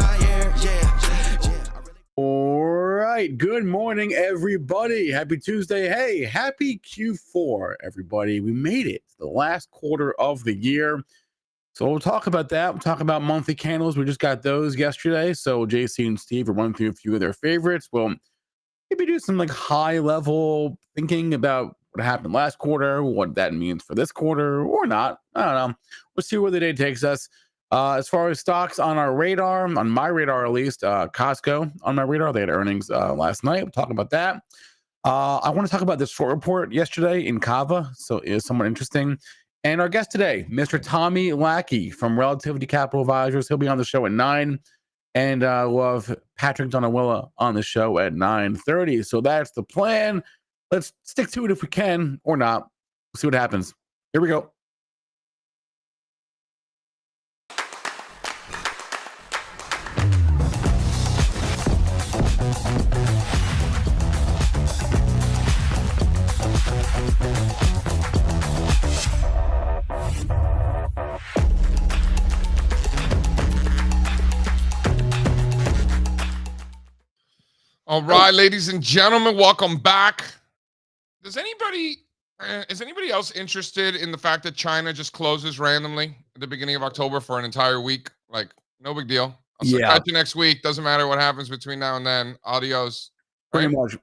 my year, yeah. All right. Good morning, everybody. Happy Tuesday. Hey, happy Q4, everybody. We made it to the last quarter of the year. So we'll talk about that. We'll talk about monthly candles. We just got those yesterday. So JC and Steve are running through a few of their favorites. We'll maybe do some like high level thinking about what happened last quarter, what that means for this quarter or not. I don't know. We'll see where the day takes us. As far as stocks on our radar, on my radar at least, Costco on my radar. They had earnings last night. We'll talk about that. I want to talk about this short report yesterday in Kava. So it is somewhat interesting. And our guest today, Mr. Tommy Lackey from Relativity Capital Advisors. He'll be on the show at 9. And we'll have Patrick Donawilla on the show at 9:30. So that's the plan. Let's stick to it if we can or not. We'll see what happens. Here we go. All right, ladies and gentlemen, welcome back. Is anybody else interested in the fact that China just closes randomly at the beginning of October for an entire week? Like, no big deal. I'll catch you next week. Doesn't matter what happens between now and then. Adios. Right? Pretty much.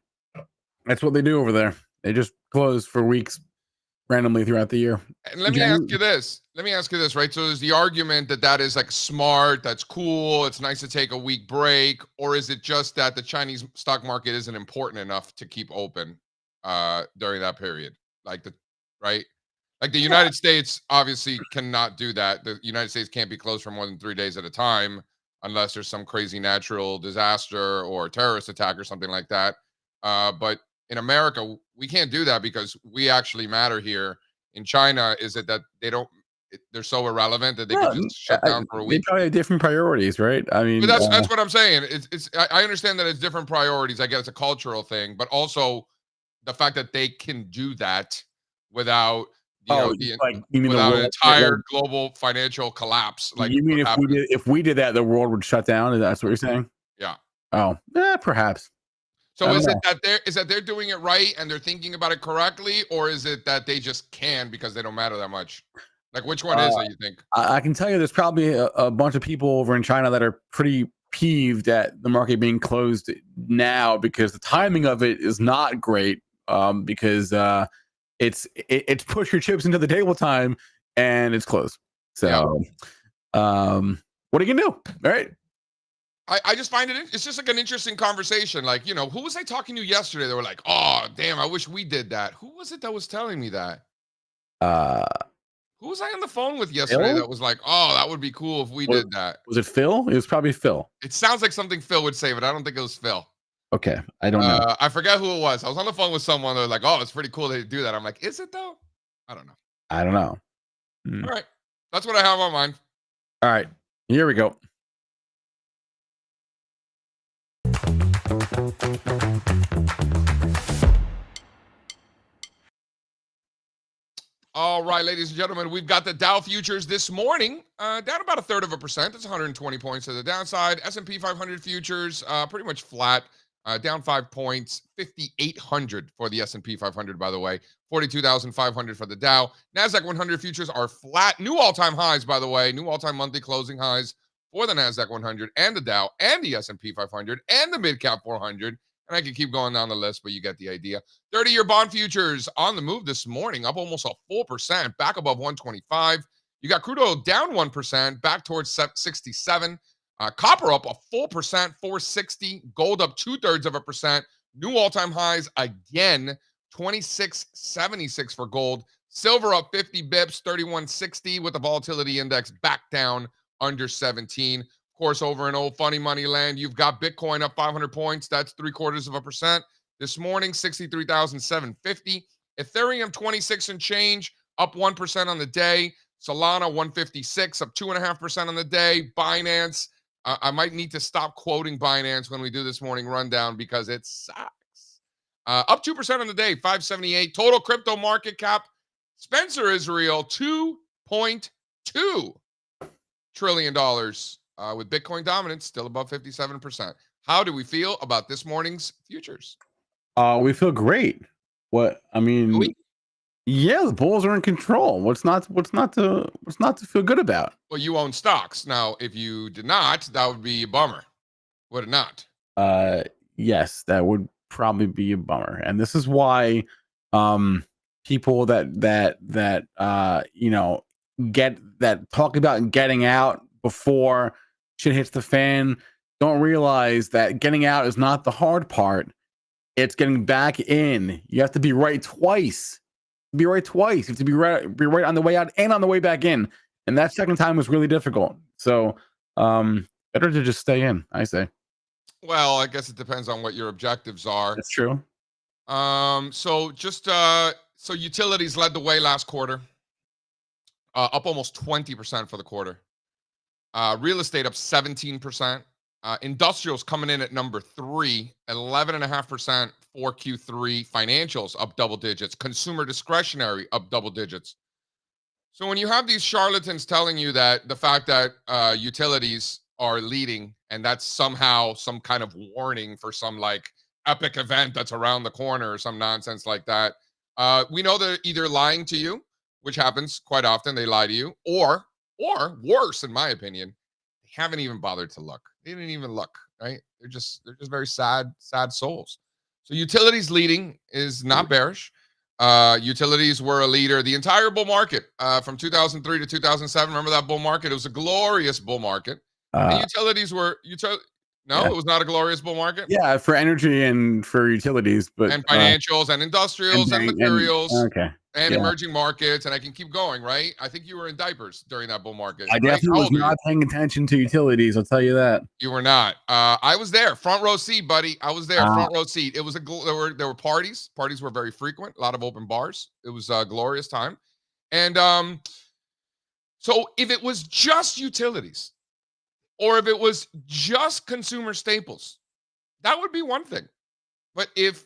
That's what they do over there. They just close for weeks randomly throughout the year. And let me ask you this, right? So is the argument that is like smart, that's cool, it's nice to take a week break, or is it just that the Chinese stock market isn't important enough to keep open during that period? Like the United States obviously cannot do that. The United States can't be closed for more than 3 days at a time unless there's some crazy natural disaster or terrorist attack or something like that. But in America, we can't do that because we actually matter here. In China, is it that they're so irrelevant that they can just shut down for a week? They probably have different priorities, right? I mean, but that's what I'm saying. I understand that it's different priorities. I guess it's a cultural thing, but also the fact that they can do that without without an entire global financial collapse. Like, you mean if we did that, the world would shut down? That's what you're saying? Yeah. Oh, perhaps. So is it that they're doing it right and they're thinking about it correctly, or is it that they just can because they don't matter that much? Like, which one is it, you think? I can tell you there's probably a bunch of people over in China that are pretty peeved at the market being closed now because the timing of it is not great because it's push your chips into the table time and it's closed. So what are you gonna do? All right. I just find it's just like an interesting conversation. Like, who was I talking to yesterday? They were like, oh, damn, I wish we did that. Who was it that was telling me that? Who was I on the phone with yesterday that was like, oh, that would be cool if we did that? Was it Phil? It was probably Phil. It sounds like something Phil would say, but I don't think it was Phil. Okay. I don't know. I forget who it was. I was on the phone with someone. They're like, oh, it's pretty cool they do that. I'm like, is it though? I don't know. All right. That's what I have on mind. All right. Here we go. All right, ladies and gentlemen, we've got the Dow futures this morning down about 1/3%. That's 120 points to the downside. S&P 500 futures pretty much flat, down 5 points. 5,800 for the S&P 500, by the way. 42,500 for the Dow. NASDAQ 100 futures are flat. New all-time highs, by the way. New all-time monthly closing highs for the NASDAQ 100 and the Dow and the S&P 500 and the mid-cap 400. And I could keep going down the list, but you get the idea. 30-year bond futures on the move this morning, up almost a 4%, back above 125. You got crude oil down 1%, back towards 67. Copper up a full percent, 460. Gold up 2/3%. New all-time highs again, 26.76 for gold. Silver up 50 bips, 31.60, with the volatility index back down under 17. Of course, over in old funny money land, you've got Bitcoin up 500 points. That's 0.75%. This morning, 63,750. Ethereum 26 and change, up 1% on the day. Solana 156, up 2.5% on the day. Binance, I might need to stop quoting Binance when we do this morning rundown because it sucks. Up 2% on the day, 578. Total crypto market cap, Spencer Israel, $2.2 trillion. with Bitcoin dominance still above 57%. How do we feel about this morning's futures? We feel great. What I mean, We, yeah, the Bulls are in control. What's not to feel good about? well, you own stocks. Now, if you did not, that would be a bummer. Would it not? Uh, yes, that would probably be a bummer, and this is why, people that get that talk about getting out before shit hits the fan don't realize that getting out is not the hard part. It's getting back in. You have to be right twice. Be right twice. You have to be right on the way out and on the way back in. And that second time was really difficult. So, better to just stay in, I say. Well, I guess it depends on what your objectives are. That's true. So utilities led the way last quarter, up almost 20% for the quarter. Real estate up 17%. Industrials coming in at number 3, 11.5% for Q3. Financials up double digits. Consumer discretionary up double digits. So when you have these charlatans telling you that the fact that utilities are leading and that's somehow some kind of warning for some like epic event that's around the corner or some nonsense like that, we know they're either lying to you, which happens quite often. They lie to you, or worse, in my opinion, they haven't even bothered to look. They didn't even look, right? They're just very sad souls. So utilities leading is not bearish. Utilities were a leader the entire bull market from 2003 to 2007. Remember that bull market? It was a glorious bull market. And Uh, utilities were no, yeah, it was not a glorious bull market. yeah, for energy and for utilities, but And financials and and industrials and bank and materials okay, and yeah. emerging markets, and I can keep going, right? I think you were in diapers during that bull market, I right? definitely How was old are you? not paying attention to utilities. I'll tell you that. You were not. I was there, front row seat, buddy. I was there, Uh, front row seat. It was there were parties. Parties were very frequent. A lot of open bars. It was a glorious time. And so if it was just utilities, or if it was just consumer staples, that would be one thing. But if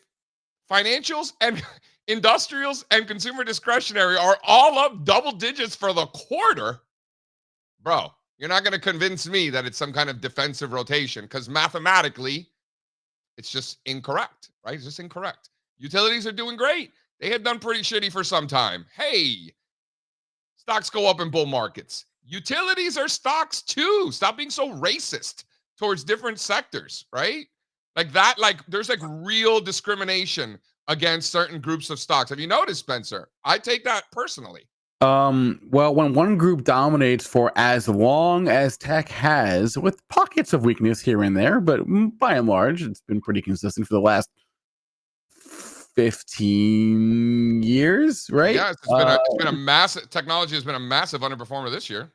financials and industrials and consumer discretionary are all up double digits for the quarter, bro, you're not going to convince me that it's some kind of defensive rotation because mathematically, it's just incorrect, right? It's just incorrect. Utilities are doing great. They had done pretty shitty for some time. Hey, stocks go up in bull markets. Utilities are stocks too. Stop being so racist towards different sectors, right? Like that, like there's like real discrimination against certain groups of stocks. Have you noticed, Spencer? I take that personally. well, when one group dominates for as long as tech has, with pockets of weakness here and there, but by and large, it's been pretty consistent for the last 15 years, right? Yeah, it's been a massive technology has been a massive underperformer this year.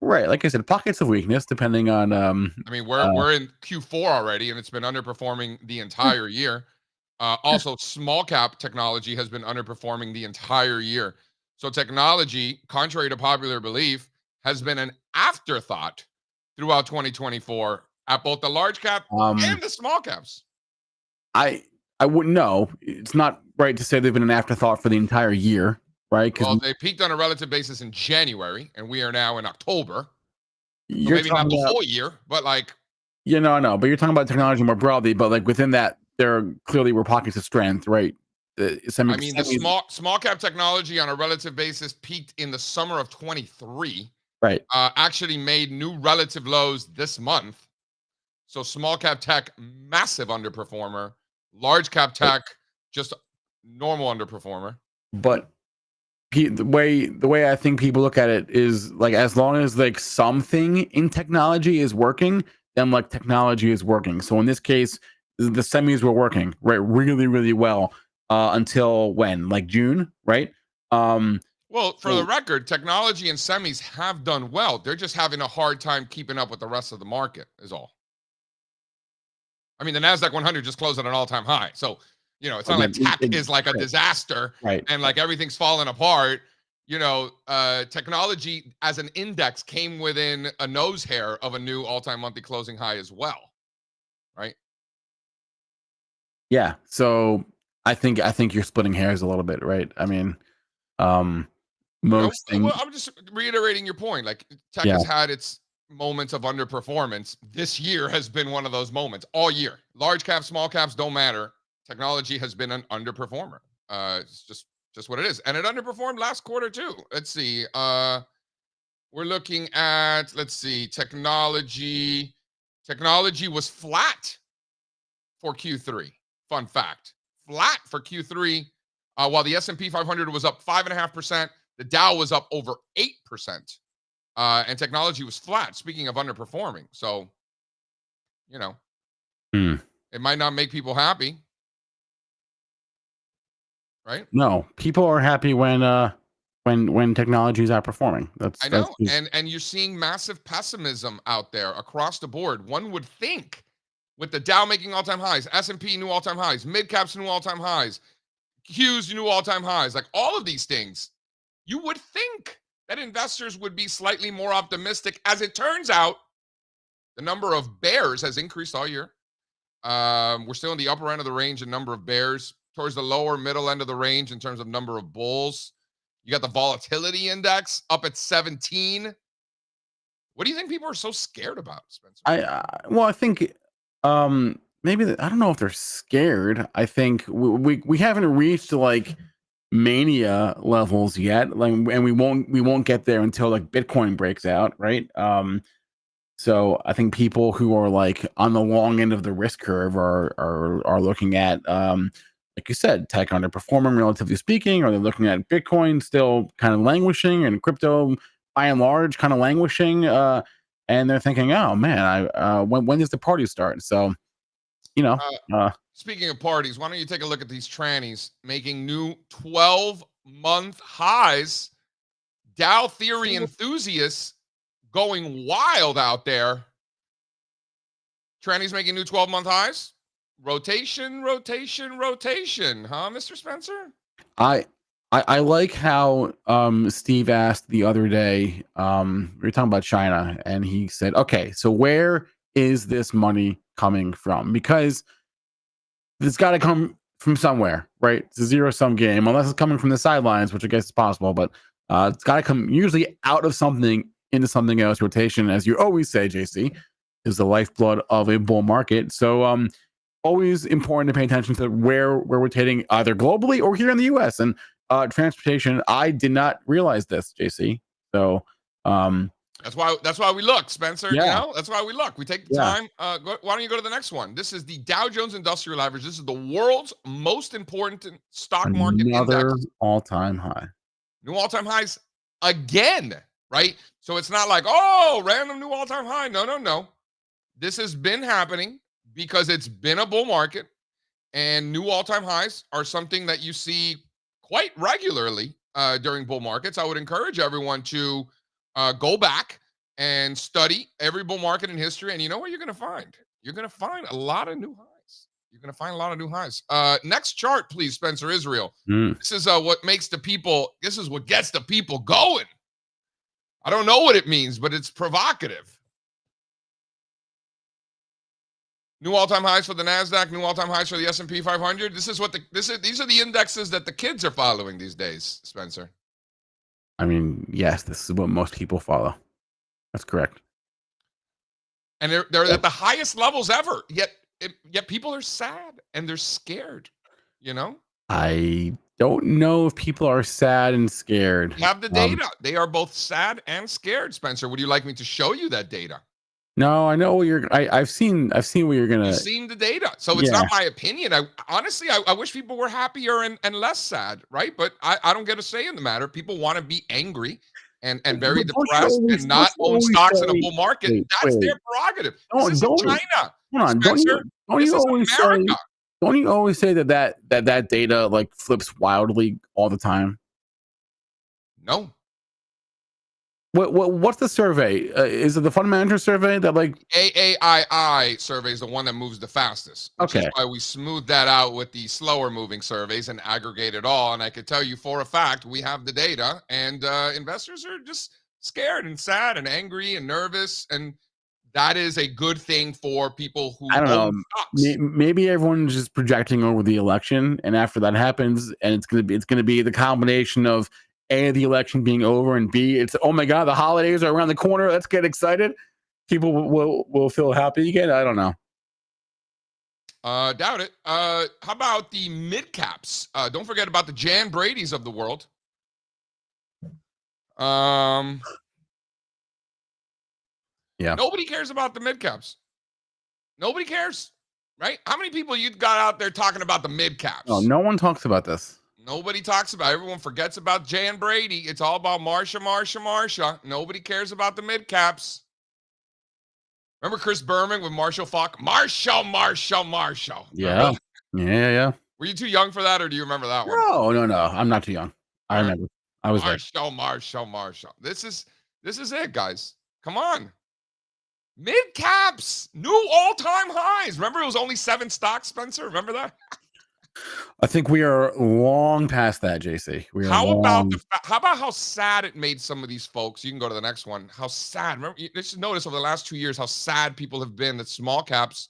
Right. Like I said, pockets of weakness depending on I mean, we're uh we're in Q4 already, and it's been underperforming the entire year. Also, small cap technology has been underperforming the entire year. So technology, contrary to popular belief, has been an afterthought throughout 2024 at both the large cap um and the small caps. I I wouldn't know. It's not right to say they've been an afterthought for the entire year, right? Because Well, they peaked on a relative basis in January, and we are now in October. So you're maybe not talking the about, whole year, but like, I know, but you're talking about technology more broadly, but like within that, there clearly were pockets of strength, right? The I mean, the semis, small cap technology on a relative basis peaked in the summer of 23. right? Actually made new relative lows this month. So small cap tech, massive underperformer. Large cap Right. tech, just normal underperformer. But the way I think people look at it is like as long as like something in technology is working, then like technology is working. So in this case, the semis were working right really really well until when like June, right? Um, Well, for the so record, technology and semis have done well. They're just having a hard time keeping up with the rest of the market, is all. I mean, the NASDAQ 100 just closed at an all time high. So, it's not like again, tech is like a right, disaster right. and like everything's falling apart. Technology as an index came within a nose hair of a new all time monthly closing high as well, right? Yeah. So I think you're splitting hairs a little bit, right? I mean, um, You know, most well, things, I'm just reiterating your point. Like tech yeah. has had its moments of underperformance. This year has been one of those moments all year. Large caps, small caps don't matter. Technology has been an underperformer. It's just what it is, and it underperformed last quarter too. Let's see. We're looking at, let's see, technology. Technology was flat for Q3. Fun fact, flat for Q3, while the S&P 500 was up 5.5%, the Dow was up over 8%, and technology was flat. Speaking of underperforming, so it might not make people happy, right? No, people are happy when technology is outperforming. I know, and you're seeing massive pessimism out there across the board. One would think, with the Dow making all-time highs, S&P new all-time highs, mid caps new all-time highs, Qs new all-time highs, like all of these things, you would think that investors would be slightly more optimistic. As it turns out, the number of bears has increased all year. We're still in the upper end of the range in number of bears, towards the lower middle end of the range in terms of number of bulls. You got the volatility index up at 17. What do you think people are so scared about, Spencer? I think maybe I don't know if they're scared. I think we haven't reached like mania levels yet, like, and we won't get there until like Bitcoin breaks out, right? So I think people who are like on the long end of the risk curve are looking at like you said, tech underperforming relatively speaking, or they're looking at Bitcoin still kind of languishing and crypto by and large kind of languishing, and they're thinking, oh man, when does the party start? So speaking of parties, why don't you take a look at these trannies making new 12-month highs? Dow theory enthusiasts going wild out there. Trannies making new 12-month highs. Rotation, rotation, rotation, huh, Mr. Spencer? I like how Steve asked the other day, we were talking about China, and he said, okay, so where is this money coming from? Because it's got to come from somewhere, right? It's a zero-sum game, unless it's coming from the sidelines, which I guess is possible, but it's got to come usually out of something into something else. Rotation, as you always say, JC, is the lifeblood of a bull market. So always important to pay attention to where we're rotating, either globally or here in the US. And transportation, I did not realize this, JC. So that's why we look, Spencer. Yeah. That's why we look. We take the time. Why don't you go to the next one? This is the Dow Jones Industrial Average. This is the world's most important stock market another index. all-time high. New all-time highs again, right? So it's not like, oh, random new all-time high. No. This has been happening because it's been a bull market, and new all-time highs are something that you see quite regularly during bull markets. I would encourage everyone to go back and study every bull market in history, and you know what you're going to find? You're going to find a lot of new highs. You're going to find a lot of new highs. Next chart, please, Spencer Israel. This is what makes the people, this is what gets the people going. I don't know what it means, but it's provocative. New all-time highs for the Nasdaq, new all-time highs for the S&P 500. These are the indexes that the kids are following these days, Spencer. I mean, yes, this is what most people follow. That's correct. And they're at the highest levels ever. Yet people are sad and they're scared. I don't know if people are sad and scared. You have the data. They are both sad and scared, Spencer. Would you like me to show you that data? No, I know what you're. I've seen what you're gonna. You've seen the data, so it's not my opinion. I wish people were happier and less sad, right? But I don't get a say in the matter. People want to be angry and very depressed and not own stocks in a bull market. That's their prerogative. This isn't China. Hold on, Spencer. Don't you always say that data like flips wildly all the time? No. What's the survey? Is it the fund manager survey that like AAII survey is the one that moves the fastest? Which is why we smooth that out with the slower moving surveys and aggregate it all. And I could tell you for a fact we have the data, and investors are just scared and sad and angry and nervous, and that is a good thing for people who I don't know. Stocks. Maybe everyone's just projecting over the election, and after that happens, and it's gonna be the combination of A, the election being over, and B, it's, oh my God, the holidays are around the corner. Let's get excited. people will feel happy again. I don't know. Doubt it. How about the mid caps? Don't forget about the Jan Brady's of the world. Yeah. Nobody cares about the mid caps. Nobody cares, right? How many people you got out there talking about the mid caps? Oh, no one talks about this. Nobody talks about it. Everyone forgets about Jan Brady. It's all about Marsha. Nobody cares about the mid caps. Remember Chris Berman with Marshall Falk? Marshall. Yeah. Yeah. Were you too young for that, or do you remember that one? No. I'm not too young. I remember. I was there. Marshall. This is it, guys. Come on. Mid caps, new all-time highs. Remember, it was only 7 stocks, Spencer. Remember that? I think we are long past that, JC. How about how sad it made some of these folks? You can go to the next one. How sad. Remember, let's just notice over the last 2 years how sad people have been that small caps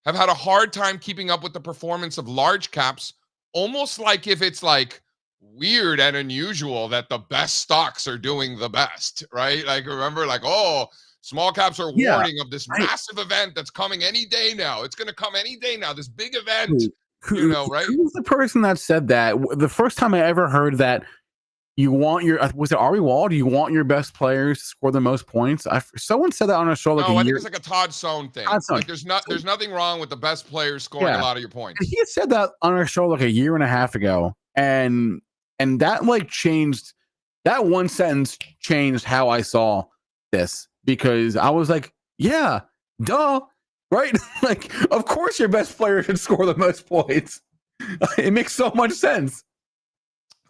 have had a hard time keeping up with the performance of large caps, almost like if it's like weird and unusual that the best stocks are doing the best, right? Like, remember, like, oh, small caps are warning of this massive event that's coming any day now. It's going to come any day now. This big event, right? Who was the person that said that? The first time I ever heard that you want was it Ari Wald? You want your best players to score the most points? Someone said that on a show like I think it's like a Todd Sohn thing. Like there's nothing wrong with the best players scoring a lot of your points. He said that on our show like a year and a half ago, and that like changed. That one sentence changed how I saw this. Because I was like, yeah, duh, right? Like, of course your best player should score the most points. It makes so much sense.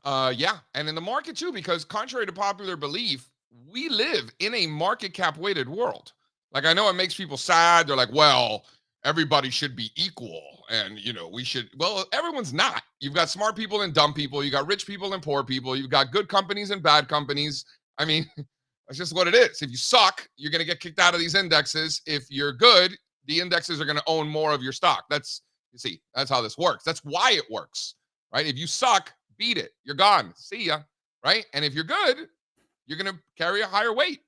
Yeah, and in the market too, because contrary to popular belief, we live in a market cap weighted world. Like, I know it makes people sad. They're like, well, everybody should be equal. And, we should, well, everyone's not. You've got smart people and dumb people. You got rich people and poor people. You've got good companies and bad companies. I mean, that's just what it is. If you suck, you're going to get kicked out of these indexes. If you're good, the indexes are going to own more of your stock. That's how this works. That's why it works, right? If you suck, beat it. You're gone. See ya, right? And if you're good, you're going to carry a higher weight,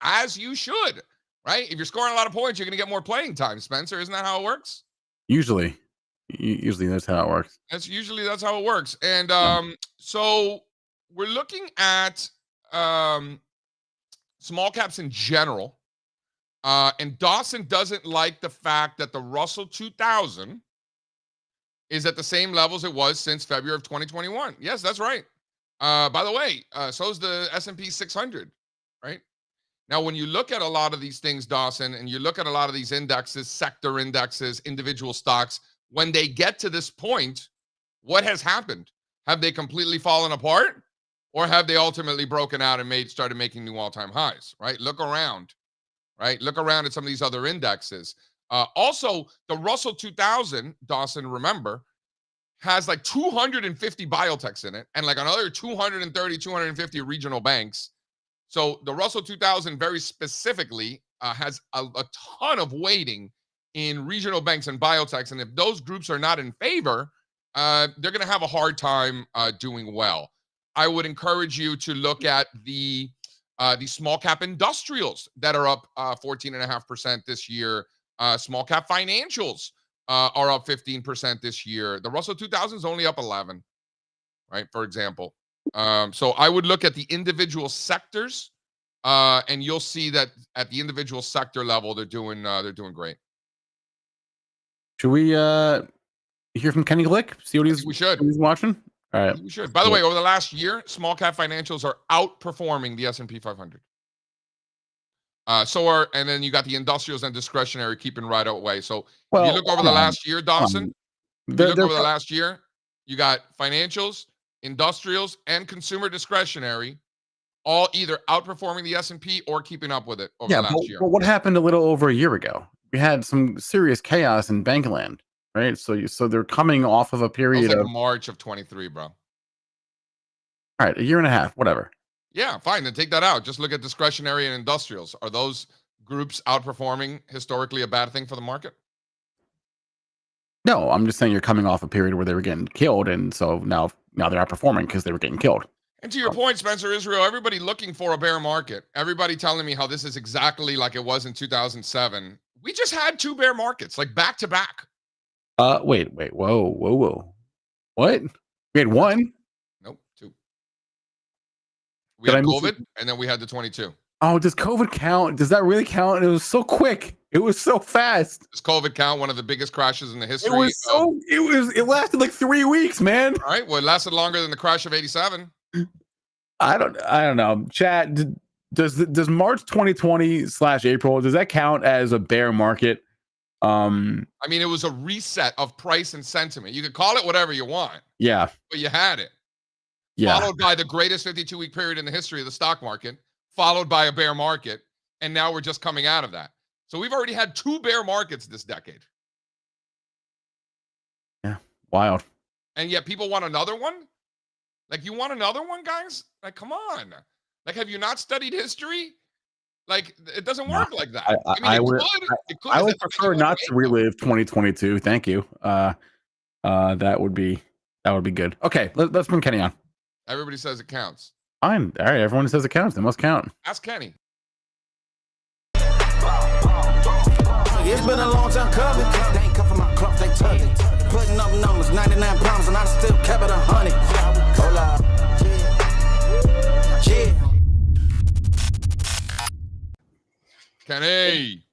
as you should, right? If you're scoring a lot of points, you're going to get more playing time, Spencer. Isn't that how it works? Usually that's how it works. That's how it works. And so we're looking at small caps in general. And Dawson doesn't like the fact that the Russell 2000 is at the same levels it was since February of 2021. Yes, that's right. By the way, so is the S&P 600, right? Now, when you look at a lot of these things, Dawson, and you look at a lot of these indexes, sector indexes, individual stocks, when they get to this point, what has happened? Have they completely fallen apart? Or have they ultimately broken out and started making new all-time highs, right? Look around, right? Look around at some of these other indexes. Also, the Russell 2000, Dawson, remember, has like 250 biotechs in it and like another 230, 250 regional banks. So the Russell 2000 very specifically has a ton of weighting in regional banks and biotechs. And if those groups are not in favor, they're going to have a hard time doing well. I would encourage you to look at the small cap industrials that are up 14.5% this year. Small cap financials are up 15% this year. The Russell 2000 is only up 11, right? For example. So I would look at the individual sectors, and you'll see that at the individual sector level, they're doing great. Should we hear from Kenny Glick? See what he's watching? All right. We should. By the way, over the last year, small cap financials are outperforming the S&P 500. And then you got the industrials and discretionary keeping right away. So if you look over the last year, Dawson, over the last year, you got financials, industrials, and consumer discretionary all either outperforming the S&P or keeping up with it over the last year. But what happened a little over a year ago? We had some serious chaos in Bankland, right? So they're coming off of a period of March of 23, bro. All right, a year and a half, whatever. Yeah, fine. Then take that out. Just look at discretionary and industrials. Are those groups outperforming historically a bad thing for the market? No, I'm just saying you're coming off a period where they were getting killed, and so now they're outperforming because they were getting killed. And to your point, Spencer Israel, everybody looking for a bear market, everybody telling me how this is exactly like it was in 2007. We just had 2 bear markets, like back to back. Wait. Whoa. What? We had one? Nope, 2. We Did I had miss it? COVID, and then we had the 22. Oh, does COVID count? Does that really count? It was so quick. It was so fast. Does COVID count? One of the biggest crashes in the It history was of. so. It lasted like 3 weeks, man. All right, well, it lasted longer than the crash of 87. I don't know. Chat. Does March 2020/April, does that count as a bear market? I mean, it was a reset of price and sentiment. You could call it whatever you want, Yeah. but you had it. Yeah. Followed by the greatest 52-week period in the history of the stock market, followed by a bear market, and now we're just coming out of that. So we've already had 2 bear markets this decade. Yeah. Wild. And yet people want another one? Like, you want another one, guys? Like, come on. Like, have you not studied history? Like, it doesn't No. work like that. I mean, I it would. could. It could. I Is would that something prefer you wanna not to make, though? relive 2022. Thank you. That would be good. Okay, let's bring Kenny on. Everybody says it counts. Fine. All right. Everyone says it counts. It must count. Ask Kenny. It's been a long time coming. They ain't come from my club, they took it. Putting up numbers, 99 pounds, and I still kept it 100. Hola. Yeah. Kenny.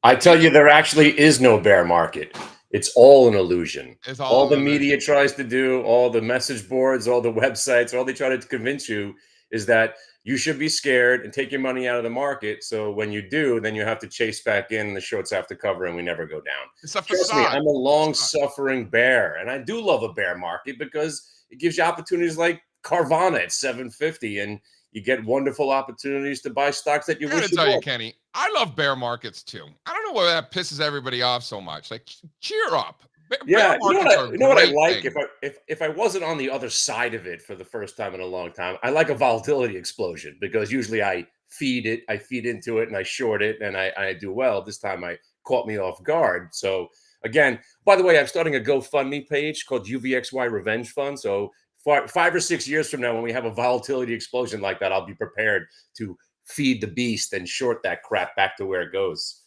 I tell you, there actually is no bear market. It's all an illusion. It's All the an illusion. media tries to do, all the message boards, all the websites, all they try to convince you is that you should be scared and take your money out of the market. So when you do, then you have to chase back in, and the shorts have to cover, and we never go down. It's a Trust me, facade. I'm a long-suffering bear, and I do love a bear market because it gives you opportunities like Carvana at 750, and you get wonderful opportunities to buy stocks that you I gotta wish you tell you, bought. Kenny, I love bear markets too. I don't know why that pisses everybody off so much. Like, cheer up. Bear Yeah, markets are you a know what I great like? thing. If I wasn't on the other side of it for the first time in a long time, I like a volatility explosion because usually I feed into it, and I short it, and I do well. This time I caught me off guard. So again, by the way, I'm starting a GoFundMe page called UVXY Revenge Fund. So 5 or 6 years from now, when we have a volatility explosion like that, I'll be prepared to feed the beast and short that crap back to where it goes.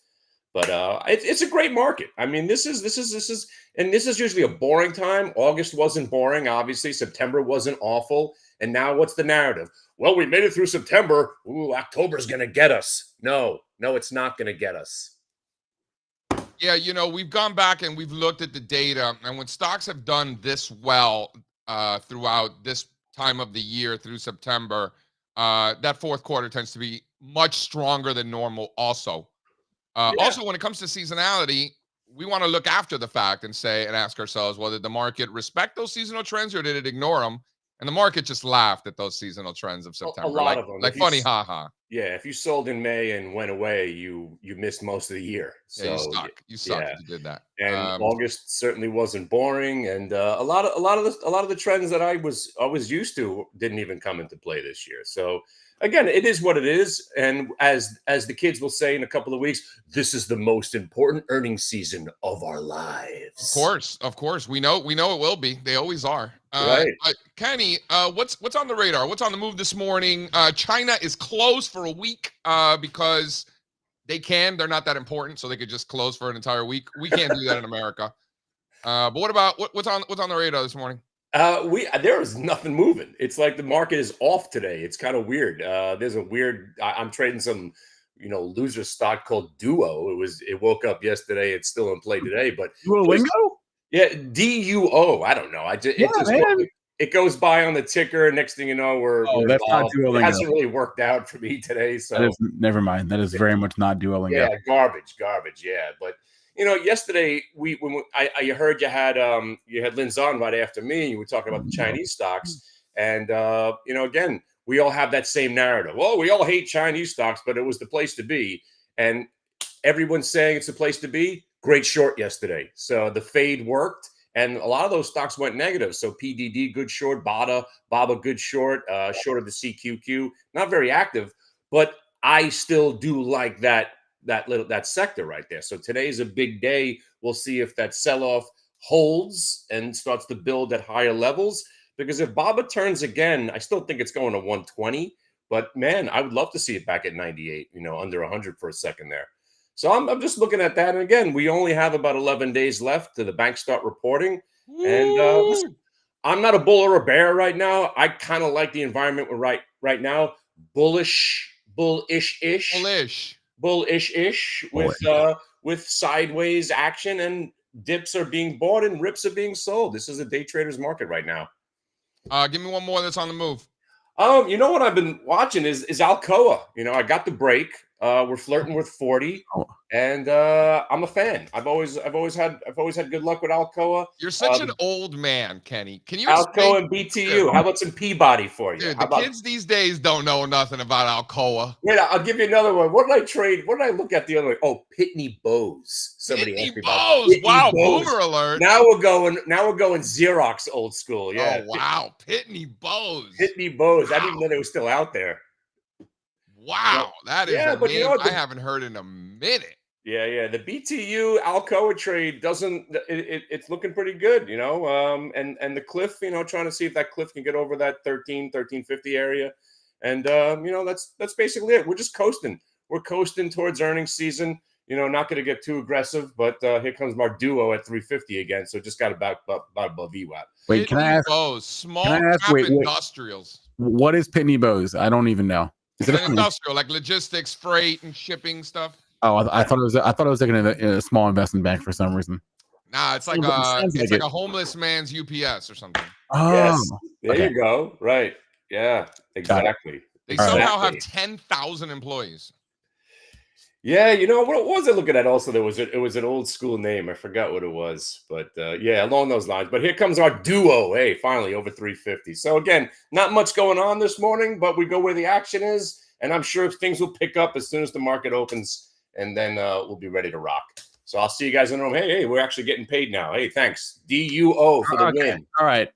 But it's a great market. I mean, this is usually a boring time. August wasn't boring, obviously. September wasn't awful. And now what's the narrative? Well, we made it through September. Ooh, October's going to get us. No, it's not going to get us. Yeah, you know, we've gone back and we've looked at the data, and when stocks have done this well throughout this time of the year through September, that fourth quarter tends to be much stronger than normal also. Yeah. Also, when it comes to seasonality, we want to look after the fact and say and ask ourselves, well, did the market respect those seasonal trends or did it ignore them? And the market just laughed at those seasonal trends of September. lot like, of them. like funny, haha. Yeah, if you sold in May and went away, you missed most of the year. So Yeah, you suck. You suck yeah. if you did that. And August certainly wasn't boring, and a lot of the trends that I was used to didn't even come into play this year. So again, it is what it is, and as the kids will say in a couple of weeks, this is the most important earnings season of our lives. Of course, we know it will be. They always are. Right. Kenny, what's on the radar? What's on the move this morning? China is closed for a week because they're not that important, so they could just close for an entire week. We can't do that in America. But what about what's on the radar this morning? There is nothing moving. It's like the market is off today. It's kind of weird. There's a weird. I'm trading some, loser stock called Duo. It woke up yesterday. It's still in play today, but Duolingo? yeah, DUO. I don't know. It goes by on the ticker. Next thing you know, we're that's not involved. Duolingo. It hasn't really worked out for me today. So never mind. That is very much not Duolingo. yeah, garbage. Yeah, but yesterday I heard you had Linz on right after me. And you were talking about the Chinese stocks, and again, we all have that same narrative. Well, we all hate Chinese stocks, but it was the place to be, and everyone's saying it's the place to be. Great short yesterday, so the fade worked, and a lot of those stocks went negative. So PDD good short, BABA good short, short of the CQQ, not very active, but I still do like that sector right there. So today's a big day. We'll see if that sell-off holds and starts to build at higher levels. because if Baba turns again, I still think it's going to 120. But man, I would love to see it back at 98, under 100 for a second there. So I'm just looking at that. And again, we only have about 11 days left to the banks start reporting. And listen, I'm not a bull or a bear right now. I kind of like the environment we're right now. Bullish-ish with sideways action, and dips are being bought and rips are being sold. This is a day trader's market right now. Give me one more that's on the move. You know what I've been watching is Alcoa. I got the break. We're flirting with 40, and I'm a fan. I've always had good luck with Alcoa. You're such an old man, Kenny. Can you Alcoa and BTU? How about some Peabody for you? Dude, the kids these days don't know nothing about Alcoa. Wait, I'll give you another one. What did I trade? What did I look at the other way? Oh, Pitney Bowes. Somebody asked me about Pitney Bowes. Wow, boomer alert. Now we're going Xerox old school. Yeah. Oh wow, Pitney Bowes. Pitney Bowes. Wow. I didn't even know they were still out there. Wow, that is a name I haven't heard in a minute. Yeah. The BTU Alcoa trade it's looking pretty good, and the cliff, trying to see if that cliff can get over that 1350 area. And that's basically it. We're just coasting. We're coasting towards earnings season. Not going to get too aggressive, but here comes my duo at 350 again. So just got about above VWAP. Wait, can I ask? Small cap industrials. What is Pitney Bowes? I don't even know. Is it an industrial, like logistics, freight, and shipping stuff? Oh, I thought it was like in a small investment bank for some reason. Nah, it's like a homeless man's UPS or something. Oh, yes. There you go. Right. Yeah, exactly. They somehow have 10,000 employees. Yeah, what was I looking at? Also, it was an old school name. I forgot what it was, but yeah, along those lines. But here comes our duo. Hey, finally over 350. So again, not much going on this morning, but we go where the action is, and I'm sure things will pick up as soon as the market opens, and then we'll be ready to rock. So I'll see you guys in the room. Hey, we're actually getting paid now. Hey, thanks DUO for the win. All right,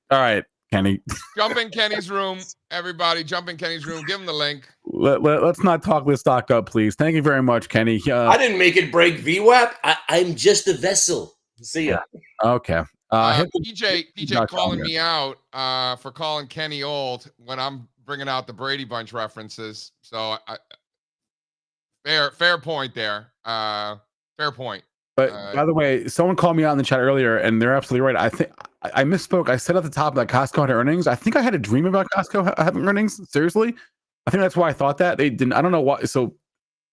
Kenny. Jump in Kenny's room, everybody. Jump in Kenny's room. Give him the link. Let's not talk this stock up, please. Thank you very much, Kenny. I didn't make it break VWAP. I'm just a vessel. See ya. Okay. PJ calling me out for calling Kenny old when I'm bringing out the Brady Bunch references. So fair point there. Fair point. But by the way, someone called me out in the chat earlier, and they're absolutely right. I think I misspoke. I said at the top that Costco had earnings. I think I had a dream about Costco having earnings. Seriously, I think that's why I thought that. They didn't. I don't know why. So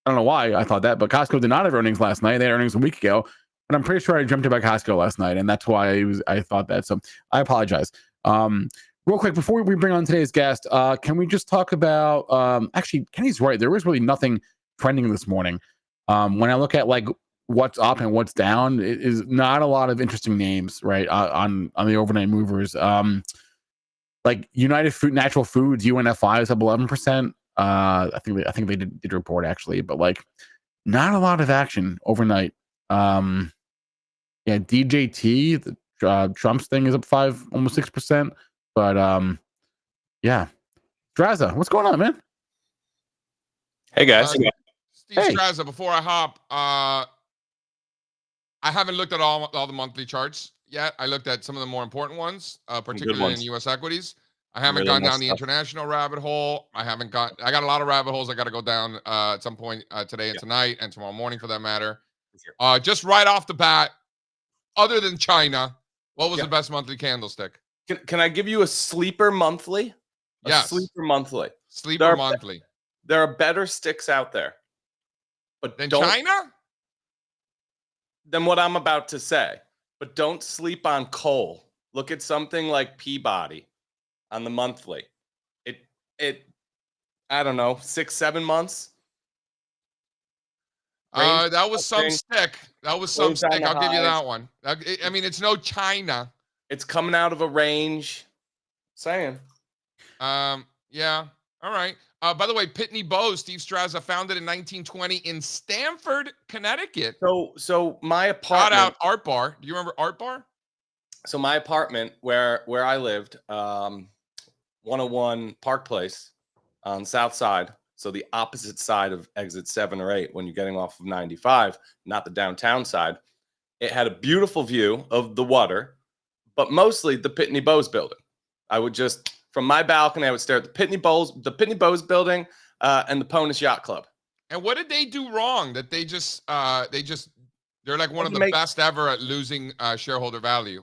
I don't know why I thought that. But Costco did not have earnings last night. They had earnings a week ago, and I'm pretty sure I dreamt about Costco last night, and that's why I thought that. So I apologize. Real quick before we bring on today's guest, can we just talk about? Actually, Kenny's right. There was really nothing trending this morning. When I look at like what's up and what's down, it is not a lot of interesting names, right? On the overnight movers. Like United Food, Natural Foods, UNFI is up 11%. I think they did report actually, but like not a lot of action overnight. Yeah, DJT, the Trump's thing is up almost 6%. But yeah, Strazza, what's going on, man? Hey guys. Steve Strazza, before I hop, I haven't looked at all the monthly charts yet. I looked at some of the more important ones, particularly in U.S. equities. I haven't gone down the international rabbit hole. I got a lot of rabbit holes I got to go down at some point today and tonight and tomorrow morning for that matter. Just right off the bat, other than China, what was the best monthly candlestick? Can I give you a sleeper monthly? Yes. Sleeper monthly. Sleeper monthly. There are better sticks out there. But than China? Than what I'm about to say. But don't sleep on coal. Look at something like Peabody on the monthly. It I don't know, 6-7 months. That was some stick. That was some stick. I'll give you that one. I mean, it's no China. It's coming out of a range. Saying. Yeah. All right. By the way, Pitney Bowes, Steve Strazza, founded in 1920 in Stamford, Connecticut. So my apartment. Shout out Art Bar. Do you remember Art Bar? So my apartment, where I lived, 101 Park Place on South Side. So the opposite side of exit 7 or 8 when you're getting off of 95, not the downtown side. It had a beautiful view of the water, but mostly the Pitney Bowes building. I would just, from my balcony, I would stare at the Pitney Bowes building, and the Ponus Yacht Club. And what did they do wrong that they're like one of the Make- best ever at losing shareholder value?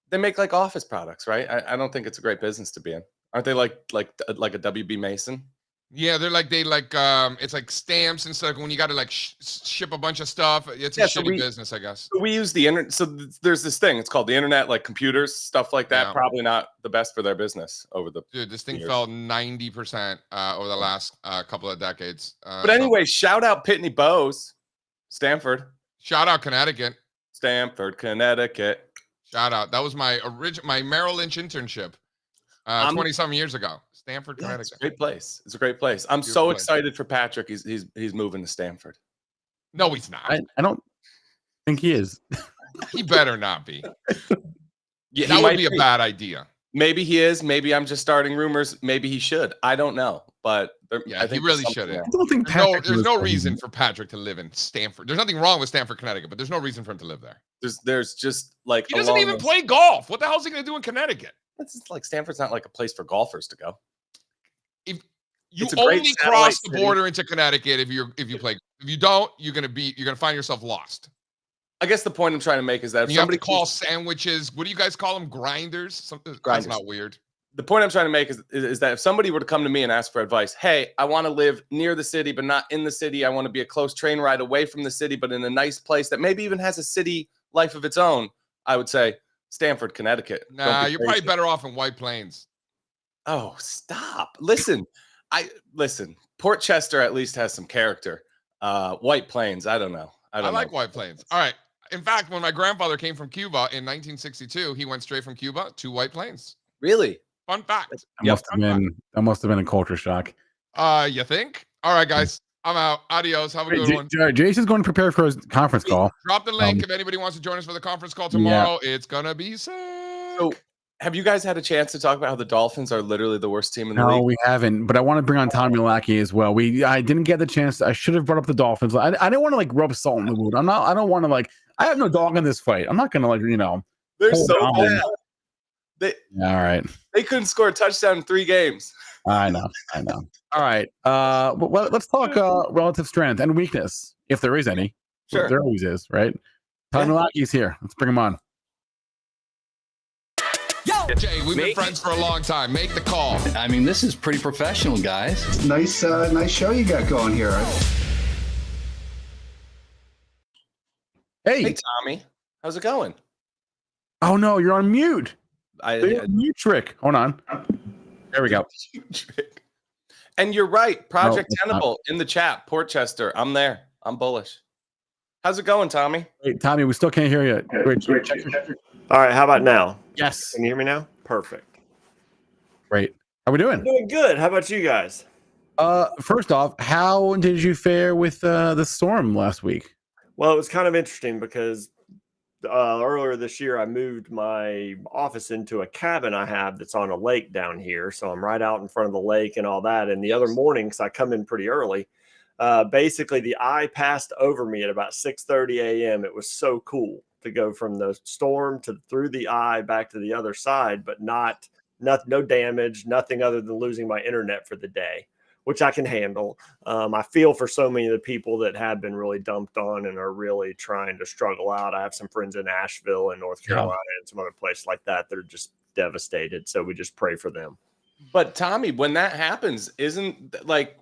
They make like office products, right? I don't think it's a great business to be in. Aren't they like a WB Mason? Yeah, it's like stamps and stuff. When you got to like ship a bunch of stuff, it's a shitty business, I guess. We use the internet. So there's this thing. It's called the internet, like computers, stuff like that. Yeah. Probably not the best for their business over the. Dude, this thing years. fell 90% over the last couple of decades. But anyway, shout out Pitney Bowes, Stanford. Shout out Connecticut. Stanford, Connecticut. Shout out. That was my Merrill Lynch internship 20-some years ago. Stanford, Yeah, Connecticut. it's a great place. It's a great place. I'm Beautiful so place. excited for Patrick. He's moving to Stanford. No, he's not. I don't think he is. He better not be. Yeah, That would be a bad idea. Maybe he is. Maybe I'm just starting rumors. Maybe he should. I don't know. But Yeah, I think he really there's something shouldn't. I don't think Patrick There's was no going. reason for Patrick to live in Stanford. There's nothing wrong with Stanford, Connecticut, but there's no reason for him to live there. There's just like He doesn't even play golf. What the hell is he going to do in Connecticut? It's just like Stanford's not like a place for golfers to go. You It's a great only satellite cross the city. border into Connecticut if you play. If you don't, you're gonna find yourself lost. I guess the point I'm trying to make is that if And you have to somebody call sandwiches. What do you guys call them? Grinders? Something Grinders. That's not weird. the point I'm trying to make is that if somebody were to come to me and ask for advice, hey, I want to live near the city, but not in the city. I want to be a close train ride away from the city, but in a nice place that maybe even has a city life of its own. I would say Stanford, Connecticut. Don't Nah, be you're crazy. probably better off in White Plains. Oh, stop. Listen. Portchester at least has some character. White Plains, I don't know. I like White Plains. All right. In fact, when my grandfather came from Cuba in 1962, he went straight from Cuba to White Plains. Really? Fun fact. That must have been a culture shock. You think? All right, guys. I'm out. Adios. Have a good one. Jason's going to prepare for his conference call. Drop the link if anybody wants to join us for the conference call tomorrow. It's gonna be sick. So, have you guys had a chance to talk about how the Dolphins are literally the worst team in the No, league? we haven't. But I want to bring on Tommy Lackey as well. I didn't get the chance. I should have brought up the Dolphins. I didn't want to like rub salt in the wound. I don't want to like. I have no dog in this fight. I'm not gonna like They're hold so on. bad. All right. They couldn't score a touchdown in 3 games. I know. All right. Well, let's talk relative strength and weakness, if there is any. Sure. There always is, right? Tommy Lackey's here. Let's bring him on. Jay, we've been friends for a long time. Make the call. I mean, this is pretty professional, guys. Nice show you got going here. Hey, Tommy. How's it going? Oh no, you're on mute. I Mute trick. Hold on. There we go. And you're right. Project it's Tenable in the chat. Portchester. I'm there. I'm bullish. How's it going, Tommy? Hey, Tommy, we still can't hear you. Wait, All right, how about now? yes. Can you hear me now? Perfect. Great. How we doing? Doing good. How about you guys? First off, how did you fare with the storm last week? Well, it was kind of interesting because earlier this year I moved my office into a cabin I have that's on a lake down here. So I'm right out in front of the lake and all that. And the other morning, because I come in pretty early, basically the eye passed over me at about 6:30 a.m. It was so cool to go from the storm to through the eye back to the other side, but no damage, nothing other than losing my internet for the day, which I can handle. I feel for so many of the people that have been really dumped on and are really trying to struggle out. I have some friends in Asheville and North Carolina and some other places like that that are just devastated. So we just pray for them. But Tommy, when that happens, isn't like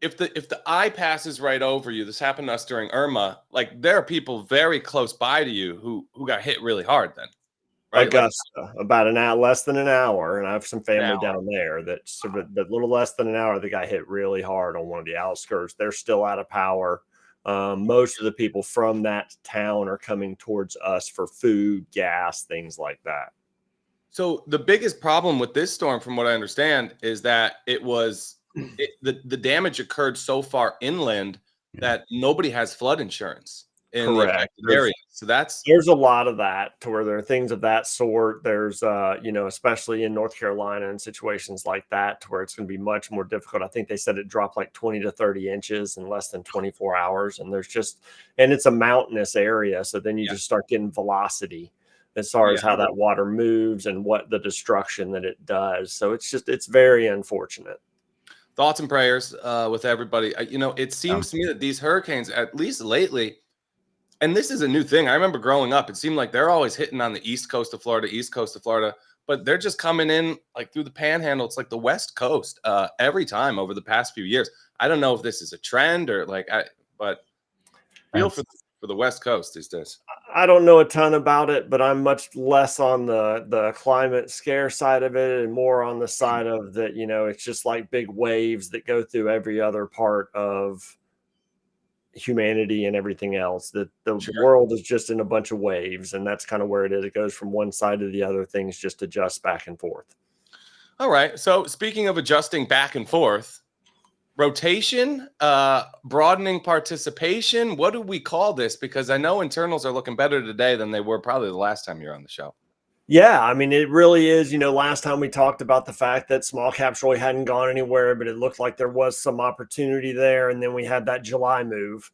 if the eye passes right over you, this happened to us during Irma, like there are people very close by to you who got hit really hard then. Right? Augusta, about an hour, less than an hour, and I have some family down there that's a little less than an hour. They got hit really hard on one of the outskirts. They're still out of power. Most of the people from that town are coming towards us for food, gas, things like that. So the biggest problem with this storm, from what I understand, is that the damage occurred so far inland that nobody has flood insurance in the affected area. So there's a lot of that to where there are things of that sort. There's especially in North Carolina and situations like that to where it's going to be much more difficult. I think they said it dropped like 20 to 30 inches in less than 24 hours. And it's a mountainous area. So then you just start getting velocity. as far as how that water moves and what the destruction that it does. So it's very unfortunate. Thoughts and prayers with everybody. It seems to me that these hurricanes, at least lately, and this is a new thing. I remember growing up, it seemed like they're always hitting on the east coast of Florida, but they're just coming in like through the panhandle. It's like the West Coast every time over the past few years. I don't know if this is a trend or but feel for the West Coast these days. I don't know a ton about it, but I'm much less on the climate scare side of it and more on the side of that, it's just like big waves that go through every other part of humanity and everything else. That the world is just in a bunch of waves, and that's kind of where it is. It goes from one side to the other. Things just adjust back and forth. All right. So speaking of adjusting back and forth, rotation, broadening participation. What do we call this? Because I know internals are looking better today than they were probably the last time you're on the show. Yeah, I mean, it really is. Last time we talked about the fact that small caps really hadn't gone anywhere, but it looked like there was some opportunity there. And then we had that July move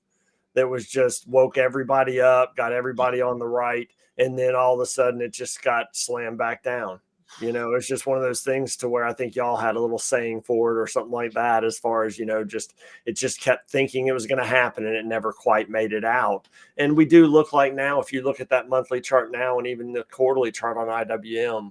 that was just woke everybody up, got everybody on the right. And then all of a sudden it just got slammed back down. It's just one of those things to where I think y'all had a little saying for it or something like that, as far as, it just kept thinking it was going to happen and it never quite made it out. And we do look like now, if you look at that monthly chart now and even the quarterly chart on IWM,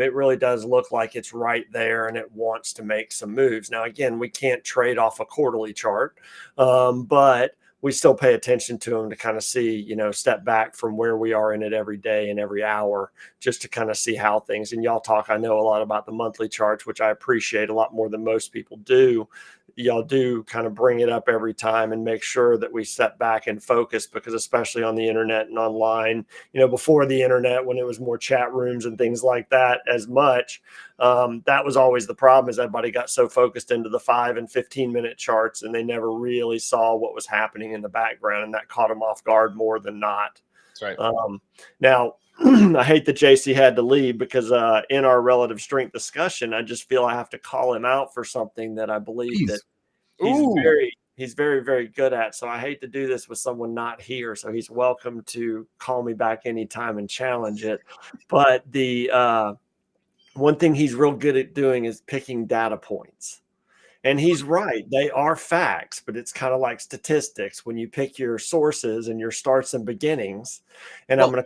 it really does look like it's right there and it wants to make some moves. Now, again, we can't trade off a quarterly chart, but we still pay attention to them to kind of see, step back from where we are in it every day and every hour, just to kind of see how things, and y'all talk, I know a lot about the monthly charts, which I appreciate a lot more than most people do. Y'all do kind of bring it up every time and make sure that we step back and focus, because especially on the internet and online, before the internet, when it was more chat rooms and things like that as much, that was always the problem, is everybody got so focused into the 5 and 15-minute charts and they never really saw what was happening in the background, and that caught them off guard more than not. That's right. Now, I hate that JC had to leave, because in our relative strength discussion, I just feel I have to call him out for something that I believe that he's very, very good at. So I hate to do this with someone not here. So he's welcome to call me back anytime and challenge it. But the one thing he's real good at doing is picking data points. And he's right. They are facts, but it's kind of like statistics when you pick your sources and your starts and beginnings. And I'm going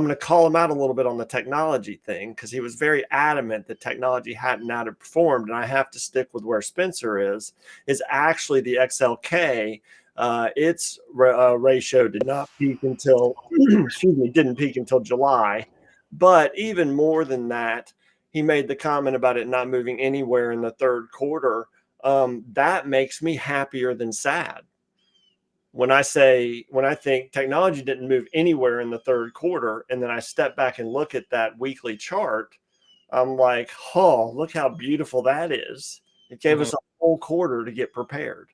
to call him out a little bit on the technology thing, because he was very adamant that technology hadn't outperformed. And I have to stick with where Spencer is actually the XLK. Its ratio did not peak until, didn't peak until July. But even more than that, he made the comment about it not moving anywhere in the third quarter. That makes me happier than sad. When I think technology didn't move anywhere in the third quarter, and then I step back and look at that weekly chart, I'm like, oh, look how beautiful that is. It gave us a whole quarter to get prepared.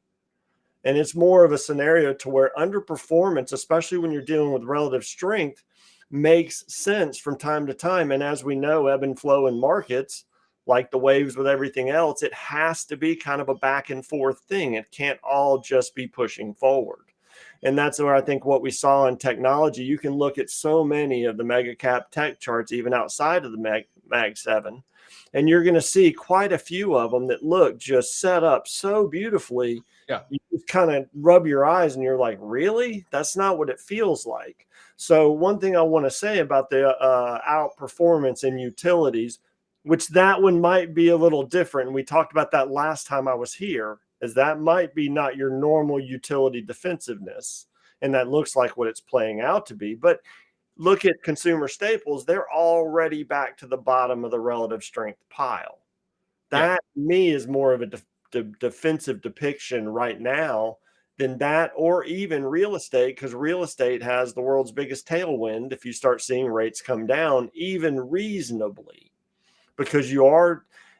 And it's more of a scenario to where underperformance, especially when you're dealing with relative strength, makes sense from time to time. And as we know, ebb and flow in markets, like the waves with everything else, it has to be kind of a back and forth thing. It can't all just be pushing forward. And that's where I think what we saw in technology, you can look at so many of the mega cap tech charts, even outside of the Mag 7, and you're going to see quite a few of them that look just set up so beautifully. Yeah. You just kind of rub your eyes and you're like, really? That's not what it feels like. So one thing I want to say about the outperformance in utilities, which that one might be a little different. And we talked about that last time I was here, is that might be not your normal utility defensiveness. And that looks like what it's playing out to be. But look at consumer staples. They're already back to the bottom of the relative strength pile. That, to me, is more of a defensive depiction right now than that, or even real estate, because real estate has the world's biggest tailwind if you start seeing rates come down even reasonably. Because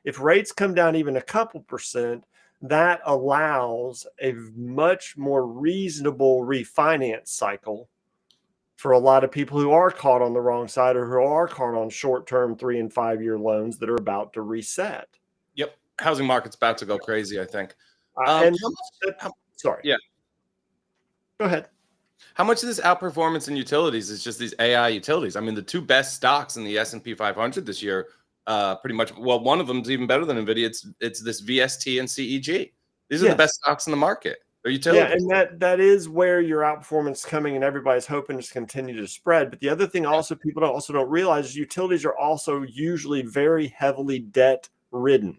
if rates come down even a couple percent, that allows a much more reasonable refinance cycle for a lot of people who are caught on the wrong side, or who are caught on short-term 3 and 5 year loans that are about to reset. Yep. Housing market's about to go crazy, I think. Sorry. Yeah. Go ahead. How much of this outperformance in utilities is just these AI utilities? I mean, the two best stocks in the S&P 500 this year, pretty much. Well, one of them is even better than NVIDIA. It's this VST and CEG. These are the best stocks in the market. They're utilities. Yeah, and that is where your outperformance is coming, and everybody's hoping to continue to spread. But the other thing also people don't realize is utilities are also usually very heavily debt ridden.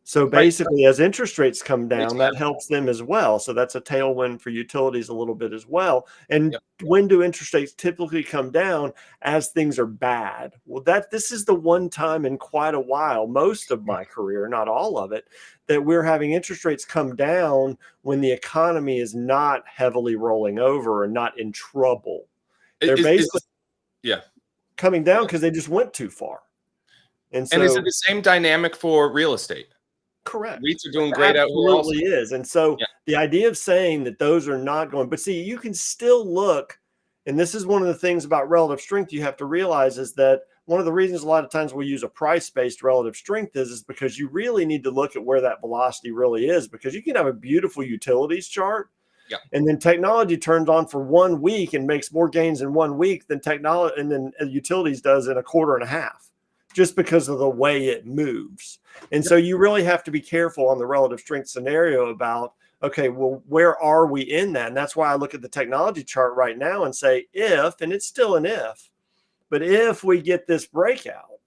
So basically, as interest rates come down, that helps them as well. So that's a tailwind for utilities a little bit as well. And when do interest rates typically come down? As things are bad. Well, this is the one time in quite a while, most of my career, not all of it, that we're having interest rates come down when the economy is not heavily rolling over and not in trouble. They're basically coming down because they just went too far. And so, is it the same dynamic for real estate? Correct. REITs are doing great out here. Absolutely is. And so the idea of saying that those are not going, but see, you can still look, and this is one of the things about relative strength you have to realize is that one of the reasons a lot of times we use a price-based relative strength is because you really need to look at where that velocity really is, because you can have a beautiful utilities chart. And then technology turns on for 1 week and makes more gains in 1 week than technology and then utilities does in a quarter and a half, just because of the way it moves. And so you really have to be careful on the relative strength scenario about, okay, well, where are we in that? And that's why I look at the technology chart right now and say, if, and it's still an if, but if we get this breakout,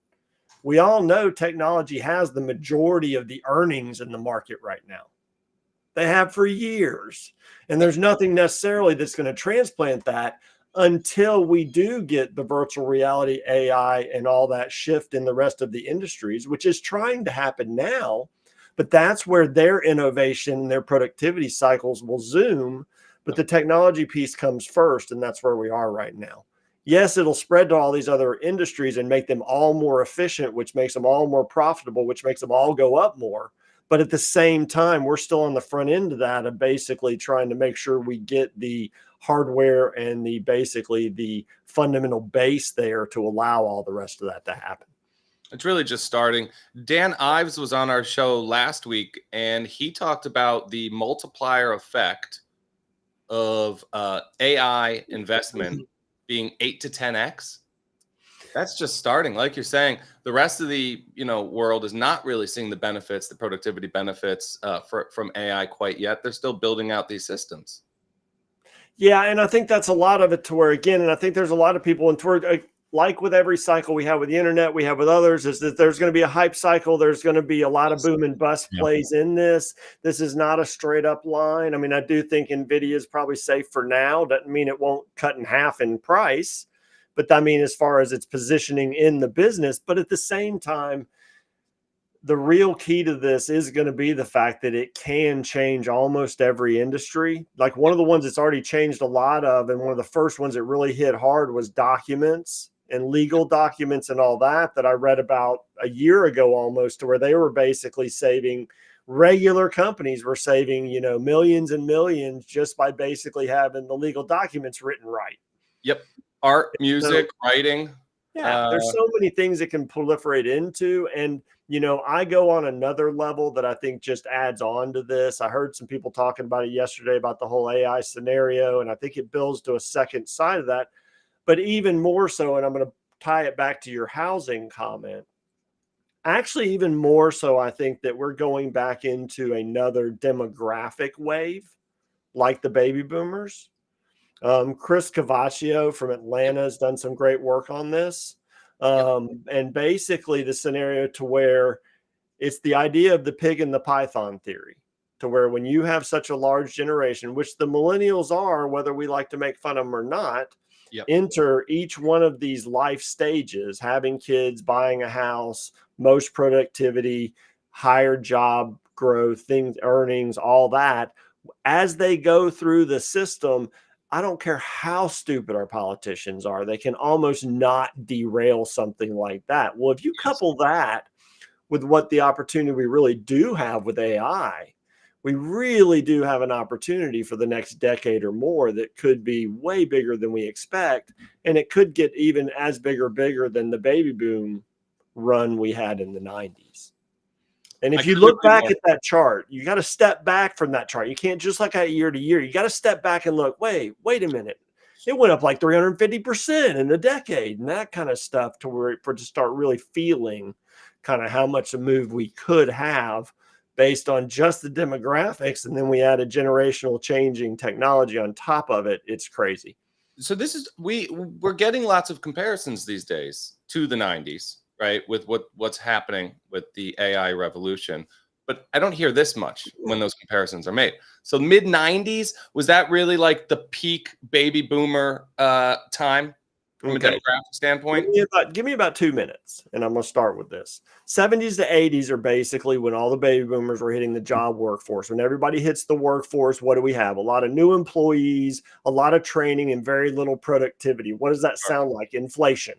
we all know technology has the majority of the earnings in the market right now. They have for years. And there's nothing necessarily that's going to transplant that until we do get the virtual reality, AI, and all that shift in the rest of the industries, which is trying to happen now. But that's where their innovation and their productivity cycles will zoom. But the technology piece comes first, and that's where we are right now. Yes, it'll spread to all these other industries and make them all more efficient, which makes them all more profitable, which makes them all go up more. But at the same time, we're still on the front end of that of basically trying to make sure we get the hardware and basically the fundamental base there to allow all the rest of that to happen. It's really just starting. Dan Ives was on our show last week, and he talked about the multiplier effect of AI investment being 8 to 10x. That's just starting. Like you're saying, the rest of the world is not really seeing the benefits, the productivity benefits from AI quite yet. They're still building out these systems. Yeah, and I think that's a lot of it to where, again, and I think there's a lot of people, and toward, like with every cycle we have with the internet, we have with others, is that there's going to be a hype cycle. There's going to be a lot of boom and bust plays in this. This is not a straight up line. I mean, I do think NVIDIA is probably safe for now. Doesn't mean it won't cut in half in price. But I mean, as far as its positioning in the business, but at the same time, the real key to this is going to be the fact that it can change almost every industry. Like one of the ones it's already changed a lot of, and one of the first ones that really hit hard was documents and legal documents and all that I read about a year ago almost, to where they were basically saving, regular companies were saving, millions and millions just by basically having the legal documents written right. Yep. Art, music, writing. Yeah, there's so many things it can proliferate into. And, I go on another level that I think just adds on to this. I heard some people talking about it yesterday about the whole AI scenario, and I think it builds to a second side of that. But even more so, and I'm going to tie it back to your housing comment, actually even more so, I think that we're going back into another demographic wave like the baby boomers. Chris Cavaccio from Atlanta has done some great work on this. And basically the scenario to where it's the idea of the pig and the python theory, to where when you have such a large generation, which the millennials are, whether we like to make fun of them or not, enter each one of these life stages, having kids, buying a house, most productivity, higher job growth, things, earnings, all that. As they go through the system, I don't care how stupid our politicians are, they can almost not derail something like that. Well, if you couple that with what the opportunity we really do have with AI, we really do have an opportunity for the next decade or more that could be way bigger than we expect. And it could get even as bigger than the baby boom run we had in the 90s. And if I you couldn't look agree back more. at that chart, you got to step back from that chart. You can't just look at year to year. You got to step back and look, wait a minute. It went up like 350% in a decade and that kind of stuff to start really feeling kind of how much a move we could have based on just the demographics. And then we add a generational changing technology on top of it. It's crazy. So this is we're getting lots of comparisons these days to the 90s, right? With what's happening with the AI revolution. But I don't hear this much when those comparisons are made. So mid 90s, was that really like the peak baby boomer time from a demographic standpoint? Give me about 2 minutes, and I'm going to start with this. 70s to 80s are basically when all the baby boomers were hitting the job workforce. When everybody hits the workforce, what do we have? A lot of new employees, a lot of training, and very little productivity. What does that sound like? Inflation.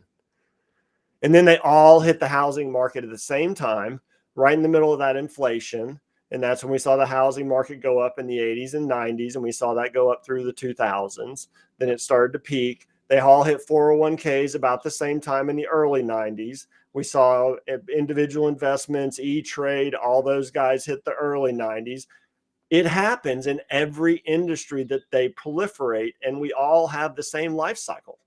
And then they all hit the housing market at the same time, right in the middle of that inflation. And that's when we saw the housing market go up in the 80s and 90s, and we saw that go up through the 2000s. Then it started to peak. They all hit 401ks about the same time in the early 90s. We saw individual investments, E-Trade, all those guys hit the early 90s. It happens in every industry that they proliferate, and we all have the same life cycle.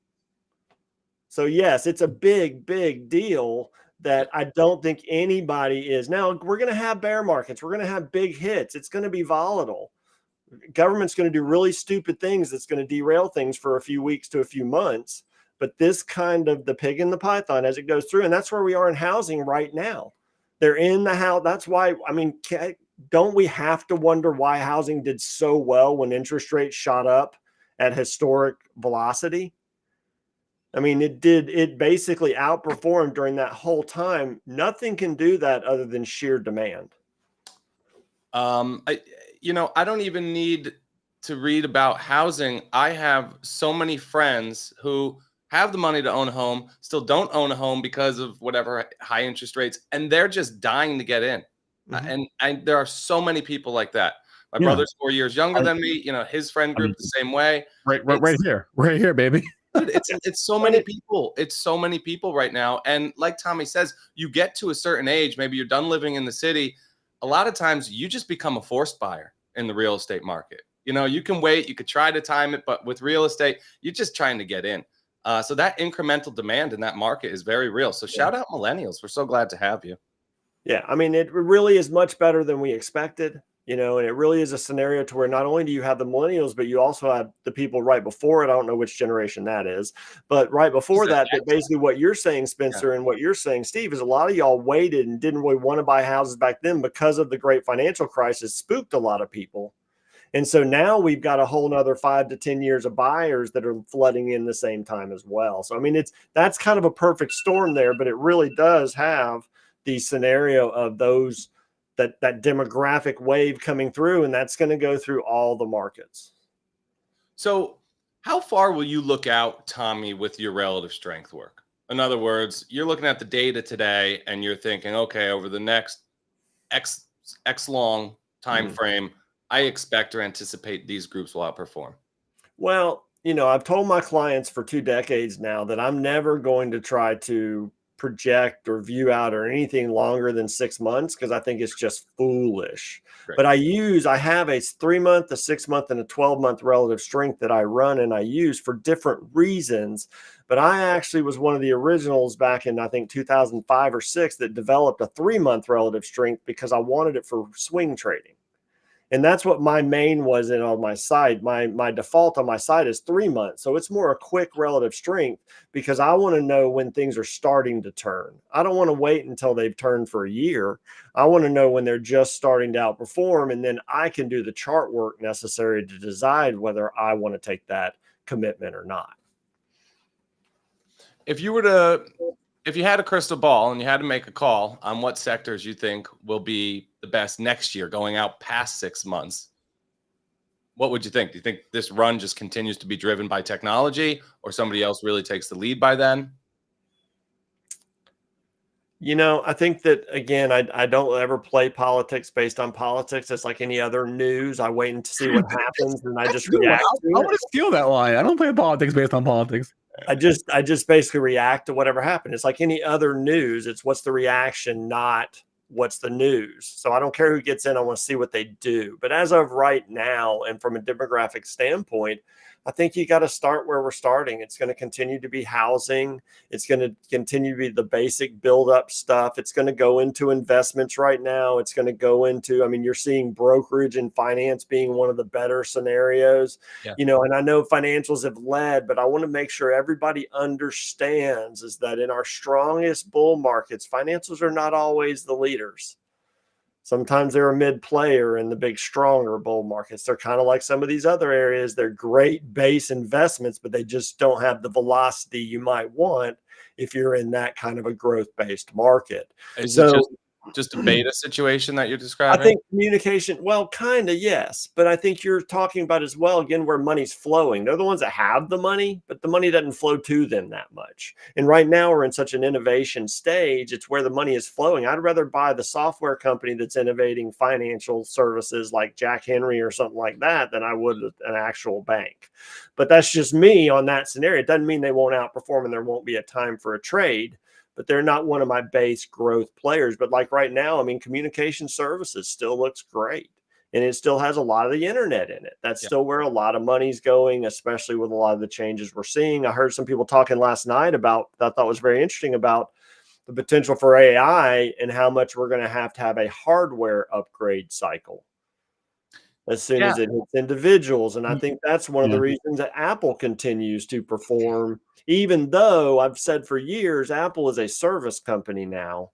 So yes, it's a big, big deal that I don't think anybody is. Now, we're going to have bear markets. We're going to have big hits. It's going to be volatile. Government's going to do really stupid things that's going to derail things for a few weeks to a few months. But this kind of the pig and the python as it goes through, and that's where we are in housing right now. They're in the house. That's why, I mean, don't we have to wonder why housing did so well when interest rates shot up at historic velocity? I mean, it basically outperformed during that whole time. Nothing can do that other than sheer demand. I don't even need to read about housing. I have so many friends who have the money to own a home, still don't own a home because of whatever high interest rates, and they're just dying to get in. And there are so many people like that. My brother's 4 years younger than me. His friend group the same way. Right here, baby. Dude, it's so many people. It's so many people right now. And like Tommy says, you get to a certain age, maybe you're done living in the city. A lot of times you just become a forced buyer in the real estate market. You can wait, you could try to time it, but with real estate, you're just trying to get in. So that incremental demand in that market is very real. So shout out millennials. We're so glad to have you. Yeah, I mean, it really is much better than we expected. And it really is a scenario to where not only do you have the millennials, but you also have the people right before it. I don't know which generation that is, but right before that basically what you're saying, Spencer, and what you're saying, Steve, is a lot of y'all waited and didn't really want to buy houses back then because of the great financial crisis spooked a lot of people. And so now we've got a whole nother 5 to 10 years of buyers that are flooding in the same time as well. So, I mean, that's kind of a perfect storm there, but it really does have the scenario of those that demographic wave coming through, and that's going to go through all the markets. So how far will you look out, Tommy, with your relative strength work? In other words, you're looking at the data today and you're thinking, okay, over the next X long time frame, I expect or anticipate these groups will outperform. Well, I've told my clients for 2 decades now that I'm never going to try to project or view out or anything longer than 6 months because I think it's just foolish. Right. But I have a 3-month, a 6-month, and a 12-month relative strength that I run and I use for different reasons. But I actually was one of the originals back in, I think, 2005 or 6 that developed a 3-month relative strength because I wanted it for swing trading. And that's what my main was on my side. My default on my side is 3 months. So it's more a quick relative strength because I want to know when things are starting to turn. I don't want to wait until they've turned for a year. I want to know when they're just starting to outperform. And then I can do the chart work necessary to decide whether I want to take that commitment or not. If you had a crystal ball and you had to make a call on what sectors you think will be the best next year going out past 6 months, what would you think? Do you think this run just continues to be driven by technology or somebody else really takes the lead by then? I think that, again, I don't ever play politics based on politics. It's like any other news. I wait and see what happens and I just react to it. I want to steal that line. I don't play politics based on politics. I just basically react to whatever happened. It's like any other news. It's what's the reaction, not what's the news. So I don't care who gets in. I want to see what they do. But as of right now, and from a demographic standpoint, I think you got to start where we're starting. It's going to continue to be housing. It's going to continue to be the basic build up stuff. It's going to go into investments right now. It's going to go into, I mean, you're seeing brokerage and finance being one of the better scenarios, Yeah. and I know financials have led, but I want to make sure everybody understands is that in our strongest bull markets, financials are not always the leaders. Sometimes they're a mid player in the big, stronger bull markets. They're kind of like some of these other areas. They're great base investments, but they just don't have the velocity you might want if you're in that kind of a growth-based market. Is So it just a beta situation that you're describing? I think communication, well, kind of, yes. But I think you're talking about as well, again, where money's flowing. They're the ones that have the money, but the money doesn't flow to them that much. And right now we're in such an innovation stage. It's where the money is flowing. I'd rather buy the software company that's innovating financial services like Jack Henry or something like that than I would an actual bank. But that's just me on that scenario. It doesn't mean they won't outperform and there won't be a time for a trade, but they're not one of my base growth players. But like right now, I mean, communication services still looks great. And it still has a lot of the internet in it. That's still where a lot of money's going, especially with a lot of the changes we're seeing. I heard some people talking last night about, that I thought was very interesting, about the potential for AI and how much we're going to have a hardware upgrade cycle as soon as it hits individuals. And I think that's one of the reasons that Apple continues to perform, even though I've said for years, Apple is a service company now.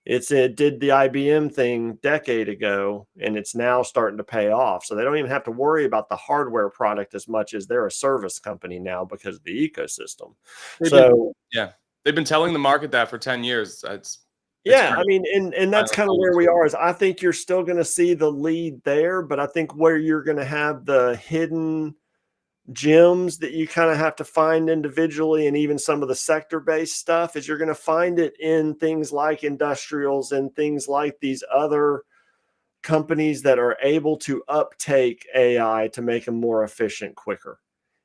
It did the IBM thing decade ago, and it's now starting to pay off. So they don't even have to worry about the hardware product as much as they're a service company now because of the ecosystem. They've been telling the market that for 10 years. I mean, and that's kind of where we are. Is I think you're still going to see the lead there, but I think where you're going to have the hidden gems that you kind of have to find individually, and even some of the sector-based stuff, is you're going to find it in things like industrials and things like these other companies that are able to uptake AI to make them more efficient quicker.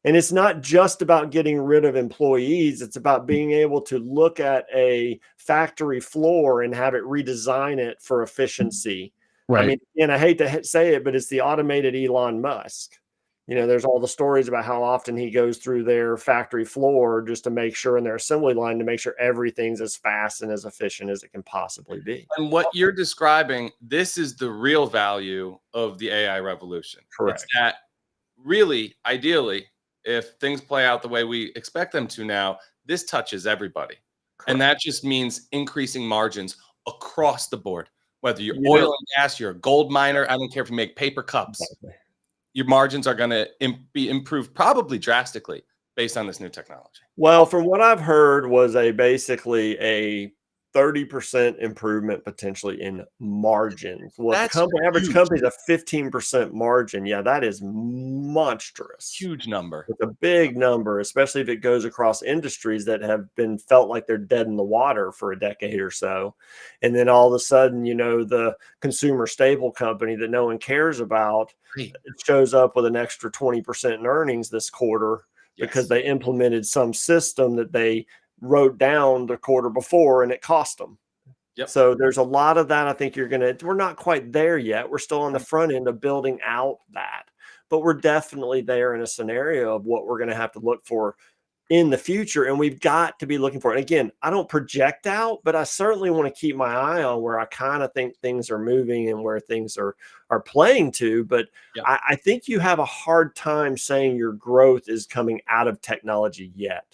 And it's not just about getting rid of employees. It's about being able to look at a factory floor and have it redesign it for efficiency. Right. I mean, and I hate to say it, but it's the automated Elon Musk. There's all the stories about how often he goes through their factory floor just to make sure, in their assembly line, to make sure everything's as fast and as efficient as it can possibly be. And what you're describing, this is the real value of the AI revolution. Correct. It's that really, ideally, if things play out the way we expect them to now, this touches everybody. Correct. And that just means increasing margins across the board. Whether you're oil and gas, you're a gold miner, I don't care if you make paper cups. Exactly. Your margins are going to be improved probably drastically based on this new technology. Well, from what I've heard was basically a 30% improvement potentially in margins. Well, average company's a 15% margin. Yeah, that is monstrous. Huge number. It's a big number, especially if it goes across industries that have been felt like they're dead in the water for a decade or so. And then all of a sudden, the consumer staple company that no one cares about, it shows up with an extra 20% in earnings this quarter because they implemented some system that they wrote down the quarter before and it cost them. So there's a lot of that. I think we're not quite there yet. We're still on the front end of building out that, but we're definitely there in a scenario of what we're going to have to look for in the future. And we've got to be looking for it. And again, I don't project out, but I certainly want to keep my eye on where I kind of think things are moving and where things are playing to. But I think you have a hard time saying your growth is coming out of technology yet.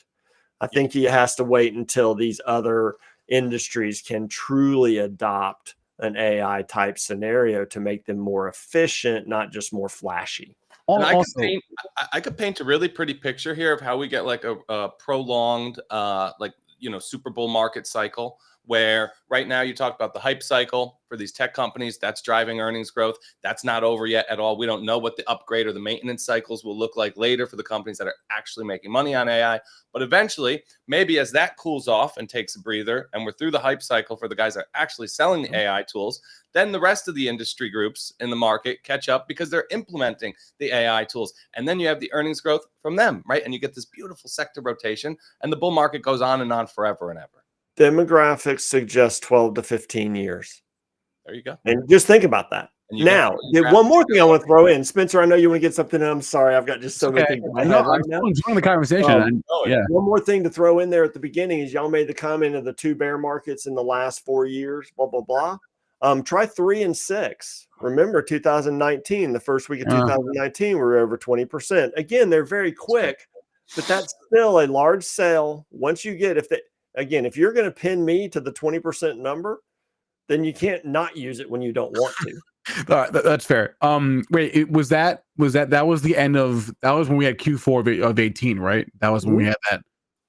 I think he has to wait until these other industries can truly adopt an AI type scenario to make them more efficient, not just more flashy. And I could paint a really pretty picture here of how we get like a prolonged, Super Bowl market cycle, where right now you talked about the hype cycle for these tech companies. That's driving earnings growth. That's not over yet at all. We don't know what the upgrade or the maintenance cycles will look like later for the companies that are actually making money on AI. But eventually, maybe as that cools off and takes a breather, and we're through the hype cycle for the guys that are actually selling the AI tools, then the rest of the industry groups in the market catch up because they're implementing the AI tools. And then you have the earnings growth from them, right? And you get this beautiful sector rotation, and the bull market goes on and on forever and ever. Demographics suggest 12 to 15 years. There you go. And just think about that. And you Now, one more thing I want to throw in. Spencer, I know you want to get something in. I'm sorry. I've got just so many things in my head right now. I'm enjoying the conversation. Yeah. One more thing to throw in there at the beginning is y'all made the comment of the 2 bear markets in the last 4 years, blah, blah, blah. Try 3 and 6. Remember 2019, the first week of 2019, we were over 20%. Again, they're very quick, but that's still a large sale. Once you get, if you're going to pin me to the 20% number, then you can't not use it when you don't want to. That's fair. Wait, was the end of, that was when we had Q4 of 18, right? That was when we had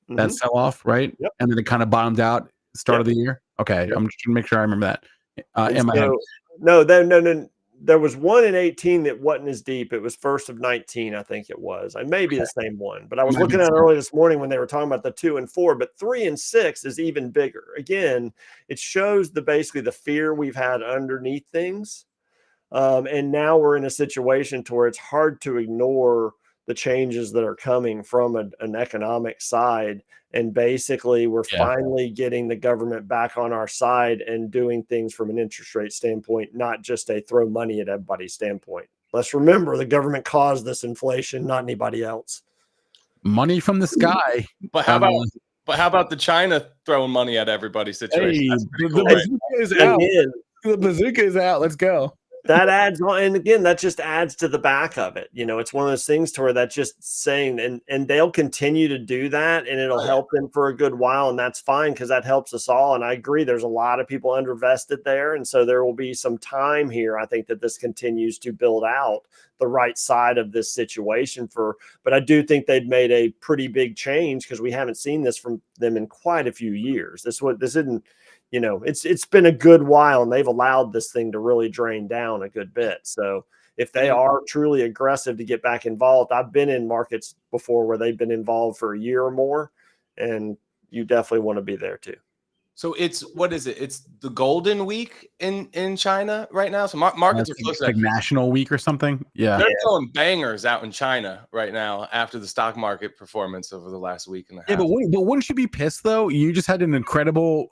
that sell off, right? Yep. And then it kind of bottomed out start of the year. Okay. Yep. I'm just gonna make sure I remember that in my head. No, there was one in 18 that wasn't as deep. It was first of 19, I think it was. I may be the same one, but I was looking at it early this morning when they were talking about the 2 and 4, but 3 and 6 is even bigger. Again, it shows basically the fear we've had underneath things. And now we're in a situation to where it's hard to ignore the changes that are coming from an economic side. And basically, we're finally getting the government back on our side and doing things from an interest rate standpoint, not just a throw money at everybody standpoint. Let's remember the government caused this inflation, not anybody else. Money from the sky. But how about the China throwing money at everybody situation? Hey, the bazooka is out. The bazooka is out. Let's go. That adds on, and again, that just adds to the back of it. It's one of those things to where that's just saying, and they'll continue to do that, and it'll help them for a good while, and that's fine because that helps us all. And I agree, there's a lot of people undervested there, and so there will be some time here. I think that this continues to build out the right side of this situation but I do think they've made a pretty big change because we haven't seen this from them in quite a few years. This isn't. It's been a good while, and they've allowed this thing to really drain down a good bit. So if they are truly aggressive to get back involved, I've been in markets before where they've been involved for a year or more, and you definitely want to be there too. So what is it? It's the golden week in China right now. So markets are close to like National Week or something. Yeah. They're throwing bangers out in China right now after the stock market performance over the last week and a half. Yeah, but wouldn't you be pissed though? You just had an incredible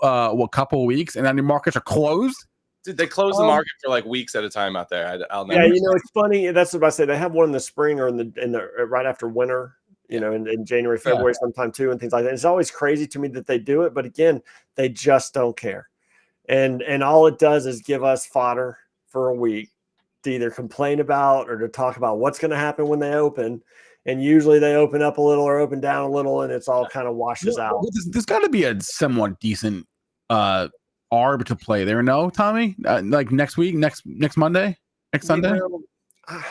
couple of weeks, and then your markets are closed. Dude, they close the market for like weeks at a time out there. I'll never. Yeah, it's funny. That's what I say. They have one in the spring or in the right after winter. In January, February, sometime too, and things like that. It's always crazy to me that they do it, but again, they just don't care. And all it does is give us fodder for a week to either complain about or to talk about what's going to happen when they open. And usually they open up a little or open down a little, and it's all kind of washes out. There's got to be a somewhat decent arb to play there, no, Tommy? Like next week, next Monday, next Sunday? I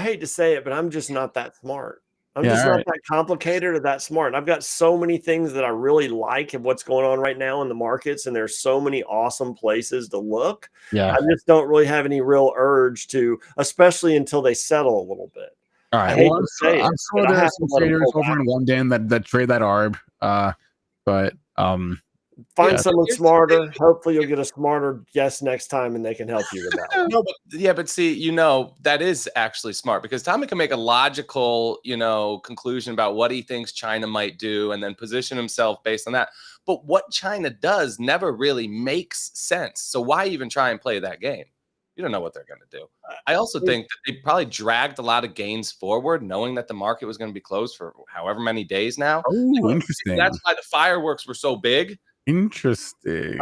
hate to say it, but I'm just not that smart. I'm just not that complicated or that smart. I've got so many things that I really like of what's going on right now in the markets, and there's so many awesome places to look. Yeah, I just don't really have any real urge to, especially until they settle a little bit. All right. Well, I'm sure there are some traders over in London that trade that arb, but find someone smarter. Hopefully you'll get a smarter guest next time and they can help you with that. No, but see, that is actually smart because Tommy can make a logical, conclusion about what he thinks China might do and then position himself based on that. But what China does never really makes sense. So why even try and play that game? You don't know what they're going to do. I also think that they probably dragged a lot of gains forward, knowing that the market was going to be closed for however many days now. Oh, interesting. That's why the fireworks were so big. Interesting.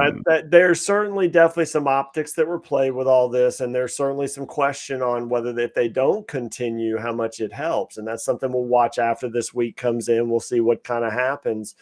There's certainly definitely some optics that were played with all this, and there's certainly some question on whether if they don't continue, how much it helps. And that's something we'll watch after this week comes in. We'll see what kind of happens.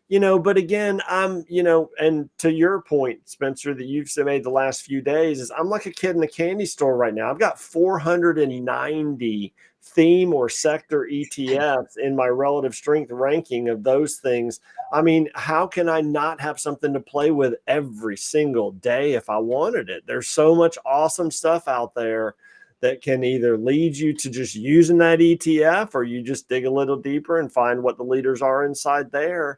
But again, and to your point, Spencer, that you've made the last few days is I'm like a kid in a candy store right now. I've got 490 theme or sector ETFs in my relative strength ranking of those things. I mean, how can I not have something to play with every single day if I wanted it? There's so much awesome stuff out there that can either lead you to just using that ETF or you just dig a little deeper and find what the leaders are inside there.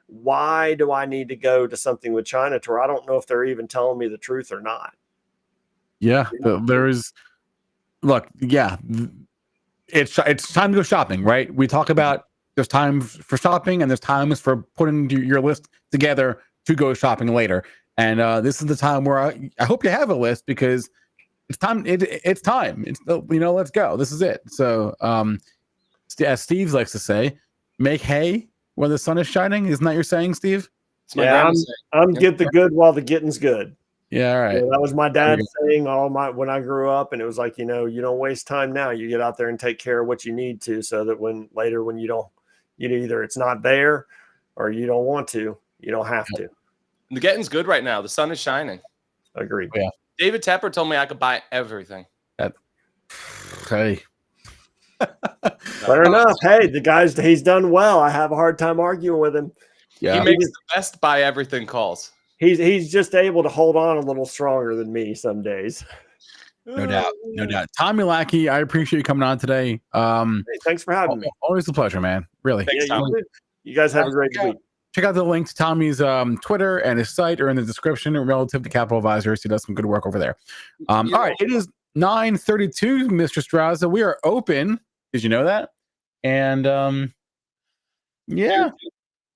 Why do I need to go to something with China to where I don't know if they're even telling me the truth or not? Yeah, there is. Look, yeah, it's time to go shopping, right? We talk about there's times for shopping and there's times for putting your list together to go shopping later. And this is the time where I hope you have a list because it's time. It's time. It's let's go. This is it. So as Steve likes to say, make hay when the sun is shining. Isn't that your saying, Steve? It's my Yeah, grandma's I'm saying. get the good while the getting's good. Yeah, all right. You know, that was my dad saying when I grew up, and it was like, you don't waste time now. You get out there and take care of what you need to, so that when you don't, either it's not there, or you don't want to, you don't have to. The getting's good right now. The sun is shining. Agreed. Yeah. David Tepper told me I could buy everything. Hey. Fair enough. Hey, he's done well. I have a hard time arguing with him. Yeah. He makes the best buy everything calls. He's just able to hold on a little stronger than me some days. No doubt. Tommy Lackey, I appreciate you coming on today. Hey, thanks for having me. Always a pleasure, man. Really. Thanks, Tommy. You guys have a great week. Check out the link to Tommy's Twitter and his site are in the description. Relativity Capital Advisors. He does some good work over there. All right. It is 9:32, Mr. Strazza. We are open. Did you know that? And yeah.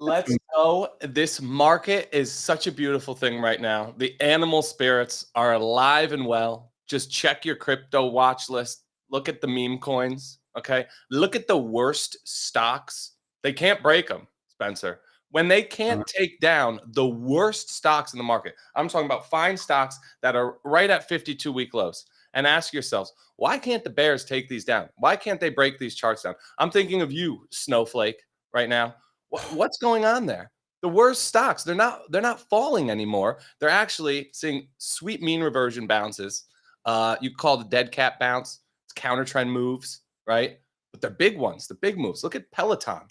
Let's go. This market is such a beautiful thing right now. The animal spirits are alive and well. Just check your crypto watch list. Look at the meme coins. Okay. Look at the worst stocks. They can't break them, Spencer. When they can't take down the worst stocks in the market, I'm talking about fine stocks that are right at 52-week lows. And ask yourselves, why can't the bears take these down? Why can't they break these charts down? I'm thinking of you, Snowflake, right now. What's going on there? The worst stocks, they're not falling anymore. They're actually seeing sweet mean reversion bounces. You call the dead cat bounce. It's counter trend moves, right? But they're big ones, the big moves. Look at Peloton.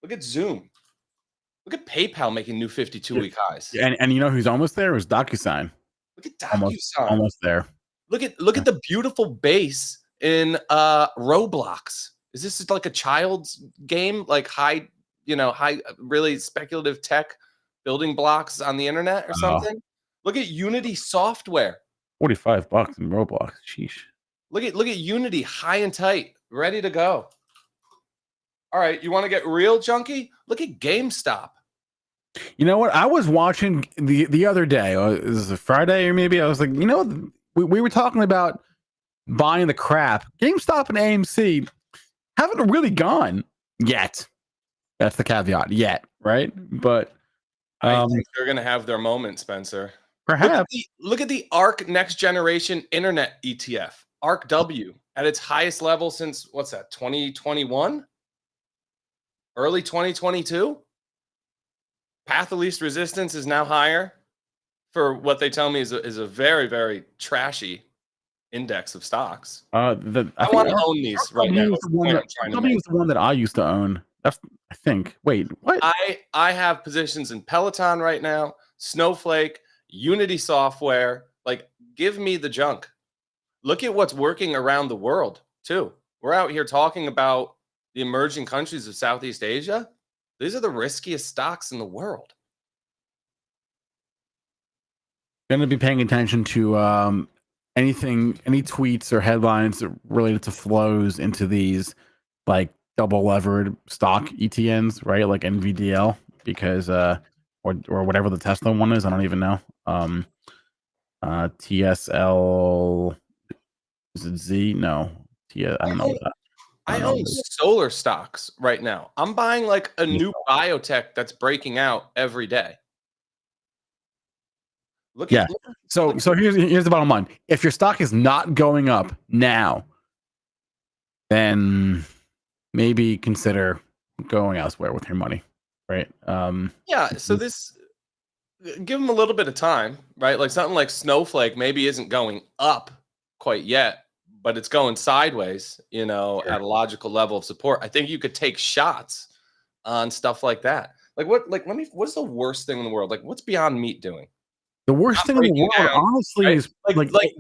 Look at Zoom. Look at PayPal making new 52-week highs. And you know who's almost there? It was DocuSign. Look at DocuSign. Almost there. Look at the beautiful base in Roblox. Is this like a child's game? Like high, really speculative tech building blocks on the internet or something? Look at Unity Software. $45 in Roblox. Sheesh. Look at Unity, high and tight, ready to go. All right, you want to get real junky? Look at GameStop. You know what? I was watching the other day. It was a Friday or maybe. I was like, we were talking about buying the crap. GameStop and AMC haven't really gone yet. That's the caveat. Yet, right? But I think they're going to have their moment, Spencer. Perhaps. Look at the ARK Next Generation Internet ETF, ARK W, at its highest level since, 2021? Early 2022? Path of least resistance is now higher for what they tell me is a very, very trashy index of stocks. I want to own these right now. W is the one that I used to own. That's, I think. Wait, what? I have positions in Peloton right now, Snowflake, Unity Software. Like, give me the junk. Look at what's working around the world, too. We're out here talking about the emerging countries of Southeast Asia. These are the riskiest stocks in the world. Going to be paying attention to any tweets or headlines related to flows into these like double levered stock ETNs, right? Like NVDL, because or whatever the Tesla one is, I don't even know. TSL, is it Z? No, I don't know that. I own solar stocks right now. I'm buying like a new biotech that's breaking out every day. So here's the bottom line. If your stock is not going up now, then maybe consider going elsewhere with your money, right? So this, give them a little bit of time, right? Like something like Snowflake maybe isn't going up quite yet, but it's going sideways, at a logical level of support. I think you could take shots on stuff like that. What's the worst thing in the world? Like, what's Beyond Meat doing? The worst thing in the world, honestly, right? is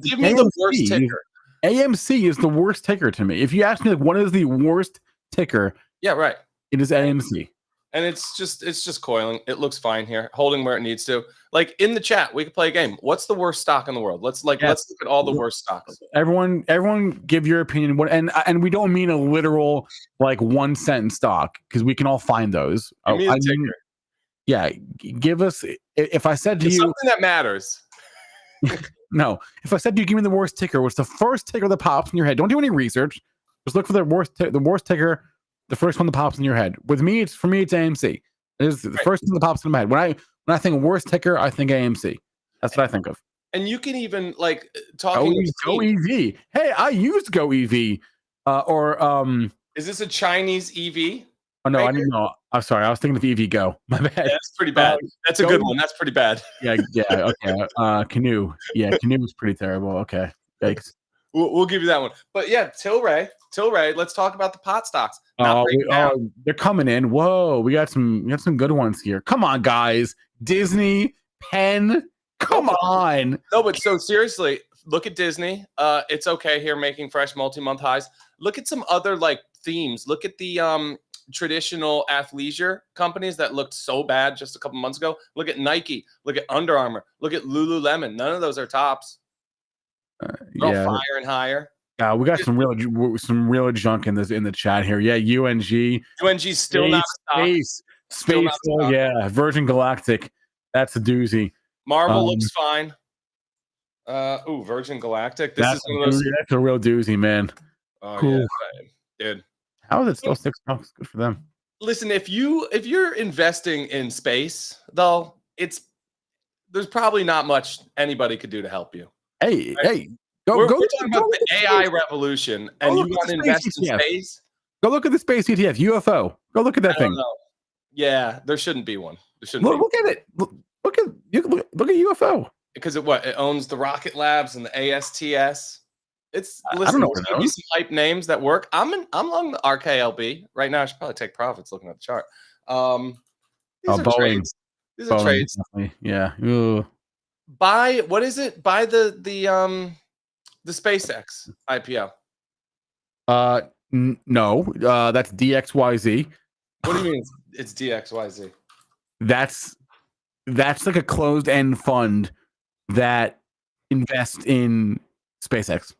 give me the worst ticker. AMC is the worst ticker to me. If you ask me, what is the worst ticker? Yeah, right. It is AMC. And it's just coiling. It looks fine here, holding where it needs to. Like in the chat, we could play a game. What's the worst stock in the world? Let's look at all the worst stocks. Everyone, give your opinion. And we don't mean a literal like 1 cent stock because we can all find those. Yeah, give us. If I said to It's you, something that matters. no, if I said to you, give me the worst ticker, what's the first ticker that pops in your head? Don't do any research. Just look for the worst ticker, the first one that pops in your head. With me, it's AMC. It is the first thing that pops in my head. When I think worst ticker, I think AMC. That's what I think of. And you can even like talking with Go EV. Hey, I used Go EV. Is this a Chinese EV? Oh no, maker? I didn't know. I'm sorry, I was thinking of EV Go. My bad. Yeah, that's pretty bad. That's a good one. That's pretty bad. Yeah, okay. Canoe. Yeah, Canoe was pretty terrible. Okay. Yikes. We'll give you that one. But yeah, Tilray. Let's talk about the pot stocks. They're coming in. Whoa, we got some good ones here. Come on, guys. Disney, Penn. Come on. No, but so seriously, look at Disney. It's okay here making fresh multi-month highs. Look at some other like themes. Look at the traditional athleisure companies that looked so bad just a couple months ago. Look at Nike. Look at Under Armour. Look at Lululemon. None of those are tops. They're all fire and higher. We got some real junk in the chat here. Yeah, UNG's still not space. Oh yeah, Virgin Galactic. That's a doozy. Marvel looks fine. Virgin Galactic. That's a real doozy, man. Oh, cool, yeah, dude. How is it still $6? Good for them. Listen, if you're investing in space, though, there's probably not much anybody could do to help you. Hey, we're talking about the AI revolution, and you want to invest in space? Go look at the space ETF, UFO. Go look at that thing. Yeah, there shouldn't be one. Look at it. Look at UFO. Because it owns the Rocket Labs and the ASTS. I don't know what it owns. Some hype names that work. I'm along the RKLB right now. I should probably take profits looking at the chart. These are trades. These are trades. Definitely. Yeah. Ooh. Buy what is it? Buy the SpaceX IPO. No. That's DXYZ. What do you mean it's DXYZ? That's like a closed-end fund that invests in SpaceX.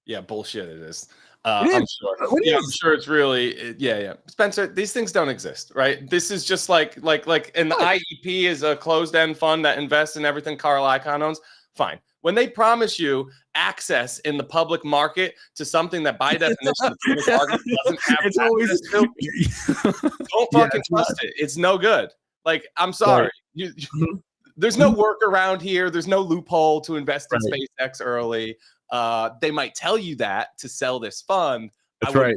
Yeah, bullshit it is. I'm sure. I'm sure it's really yeah. Spencer, these things don't exist, right? This is just like and the IEP is a closed-end fund that invests in everything Carl Icahn owns. Fine. When they promise you access in the public market to something that by definition the public market doesn't have access to, don't fucking trust it. It's no good. Like, I'm sorry. There's no workaround here. There's no loophole to invest in SpaceX early. They might tell you that to sell this fund. That's right.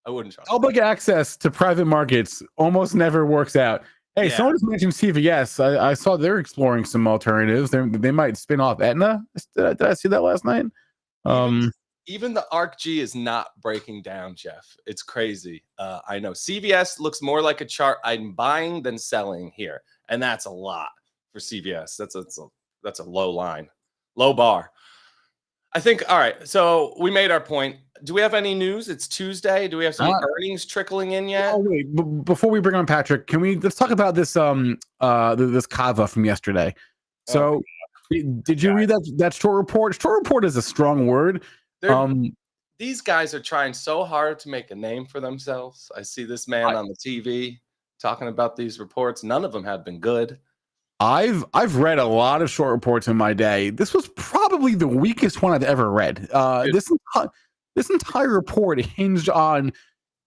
I wouldn't trust public access to private markets almost never works out. Hey, someone just mentioned CVS. I saw they're exploring some alternatives. They might spin off Aetna. Did I see that last night? Even the ARC-G is not breaking down, Jeff. It's crazy. I know. CVS looks more like a chart I'm buying than selling here. And that's a lot for CVS. That's a low line, low bar. I think, all right, so we made our point. Do we have any news? It's Tuesday. Do we have some earnings trickling in yet? Oh, wait. Before we bring on Patrick, let's talk about this this Kava from yesterday. So did you read that short report? Short report is a strong word. These guys are trying so hard to make a name for themselves. I see this man on the TV talking about these reports. None of them have been good. I've read a lot of short reports in my day. This was probably the weakest one I've ever read. This entire report hinged on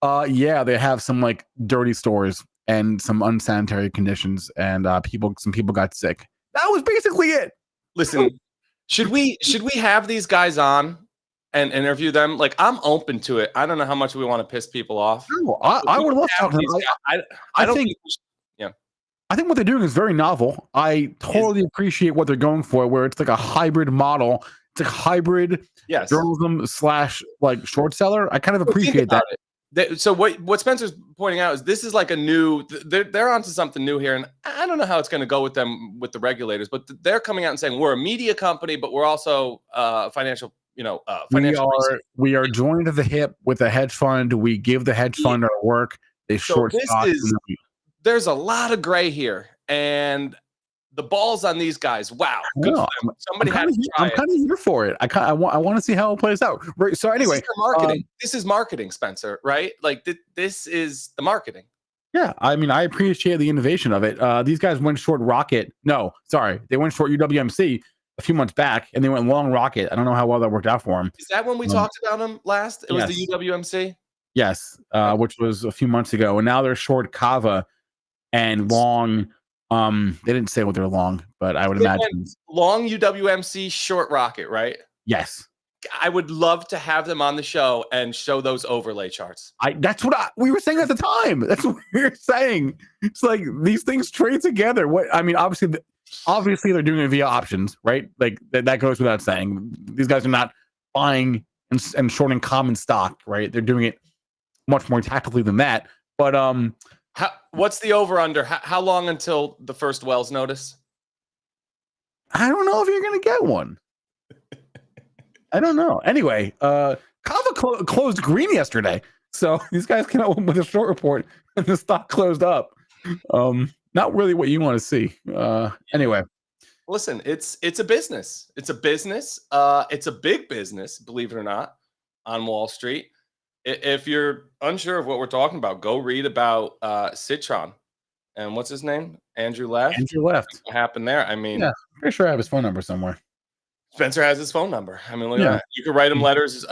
they have some like dirty stores and some unsanitary conditions, and some people got sick. That was basically it. Listen, should we have these guys on and interview them? Like, I'm open to it. I don't know how much we want to piss people off. No, I would love to. I think what they're doing is very novel. I totally appreciate what they're going for, where it's like a hybrid model. It's like hybrid journalism / like short seller. I kind of appreciate that. So what Spencer's pointing out is this is like a new. They're onto something new here, and I don't know how it's going to go with them with the regulators, but they're coming out and saying we're a media company, but we're also financial. We are joined at the hip with a hedge fund. We give the hedge fund our work. They short stocks. There's a lot of gray here, and the ball's on these guys. Wow, good for them. Somebody had to try it. I'm kind of here for it. I want to see how it plays out. Right. So anyway, marketing. This is marketing, Spencer. Right? Like this is the marketing. Yeah, I mean, I appreciate the innovation of it. These guys went short Rocket. No, sorry, they went short UWMC a few months back, and they went long Rocket. I don't know how well that worked out for them. Is that when we talked about them last? It was the Yes. UWMC. Yes, which was a few months ago, and now they're short Kava and long. They didn't say what they're long, but I would They imagine. went long UWMC, short Rocket, right? Yes. I would love to have them on the show and show those overlay charts. That's what we were saying at the time. That's what we were saying. It's like these things trade together. What I mean, obviously they're doing it via options, right? Like that goes without saying. These guys are not buying and shorting common stock, right? They're doing it much more tactically than that. But what's the over under? How long until the first Wells notice? I don't know if you're gonna get one. I don't know. Anyway, Kava closed green yesterday, so these guys came out with a short report, and the stock closed up. Not really what you want to see. Anyway, listen, it's a business. It's a business. It's a big business, believe it or not, on Wall Street. If you're unsure of what we're talking about, go read about Citron and what's his name, Andrew Left. Andrew Left. What happened there? I mean, yeah, pretty sure I have his phone number somewhere. Spencer has his phone number. I mean, look at that. You could write him letters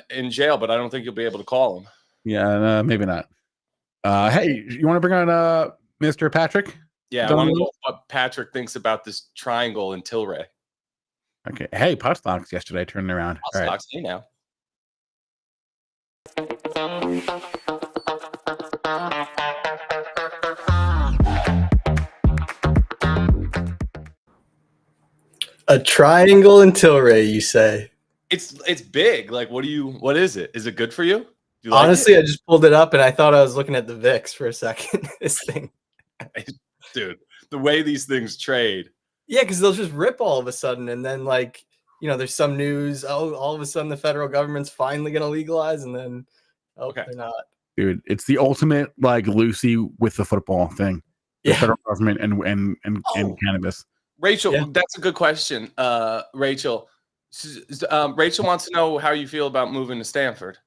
in jail, but I don't think you'll be able to call him. Yeah, maybe not. Hey, you want to bring on Mr. Patrick? Yeah, I want to know what Patrick thinks about this triangle in Tilray. Okay. Hey, pot stocks yesterday turned around. Pot stocks, hey now. A triangle in Tilray, you say? It's big. Like, what is it? Is it good for you? Honestly, I just pulled it up and I thought I was looking at the VIX for a second. This thing. Dude, the way these things trade. Yeah, because they'll just rip all of a sudden, and then there's some news. Oh, all of a sudden the federal government's finally going to legalize, and then they're not. Dude, it's the ultimate like Lucy with the football thing. The federal government and cannabis. Rachel, that's a good question. Rachel wants to know how you feel about moving to Stanford.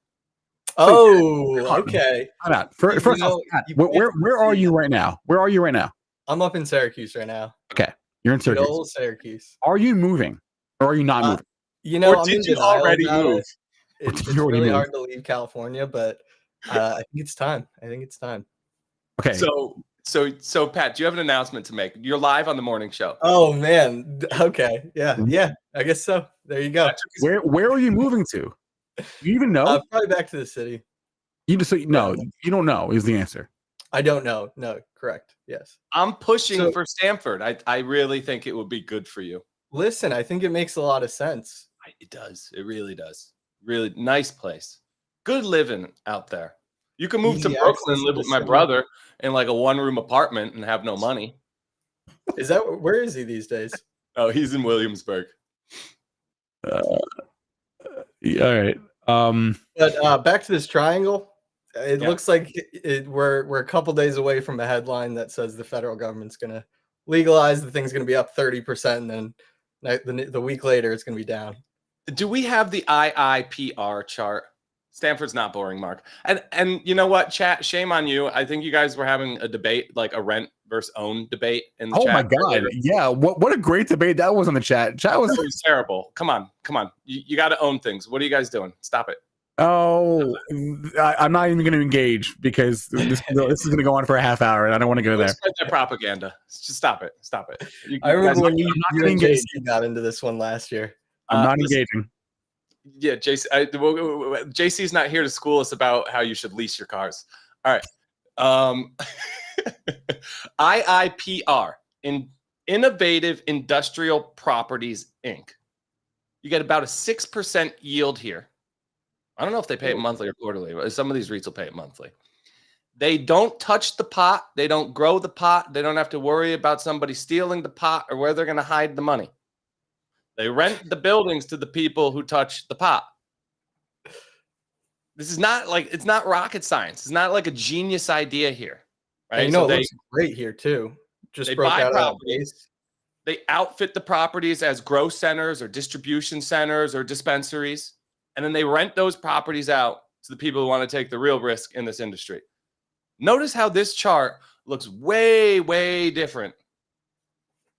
Oh, okay. First off, where are you right now? Where are you right now? I'm up in Syracuse right now. Okay, you're in Syracuse. Good old Syracuse. Are you moving, or are you not moving? Or did you already move? It's really hard to leave California, but I think it's time. Okay. So Pat, do you have an announcement to make? You're live on the morning show. Oh man. Okay. Yeah. I guess so. There you go. Where are you moving to? Do you even know? Probably back to the city. You don't know is the answer. I don't know. No, correct. Yes. I'm pushing for Stanford. I really think it would be good for you. Listen, I think it makes a lot of sense. It does. It really does. Really nice place. Good living out there. You can move to Brooklyn and live with my brother in like a one-room apartment and have no money. Where is he these days? Oh, he's in Williamsburg. All right. But back to this triangle. It looks like we're a couple days away from a headline that says the federal government's going to legalize. The thing's going to be up 30%, and then the week later it's going to be down. Do we have the IIPR chart? Stanford's not boring, Mark. And you know what, chat? Shame on you. I think you guys were having a debate, like a rent versus own debate in the chat. Oh my god! Yeah, what a great debate that was on the chat. Chat was terrible. Come on. You got to own things. What are you guys doing? Stop it. Oh, I'm not even going to engage because this is going to go on for a half hour, and I don't want to go there. Spread that propaganda. Just stop it. I remember when you and JC got into this one last year. I'm not engaging. Yeah, JC's not here to school us about how you should lease your cars. All right. IIPR, Innovative Industrial Properties, Inc. You get about a 6% yield here. I don't know if they pay it monthly or quarterly, but some of these REITs will pay it monthly. They don't touch the pot. They don't grow the pot. They don't have to worry about somebody stealing the pot or where they're going to hide the money. They rent the buildings to the people who touch the pot. This is not it's not rocket science. It's not like a genius idea here, right? It looks great here too. They buy properties. They outfit the properties as grow centers or distribution centers or dispensaries, and then they rent those properties out to the people who want to take the real risk in this industry. Notice how this chart looks way, way different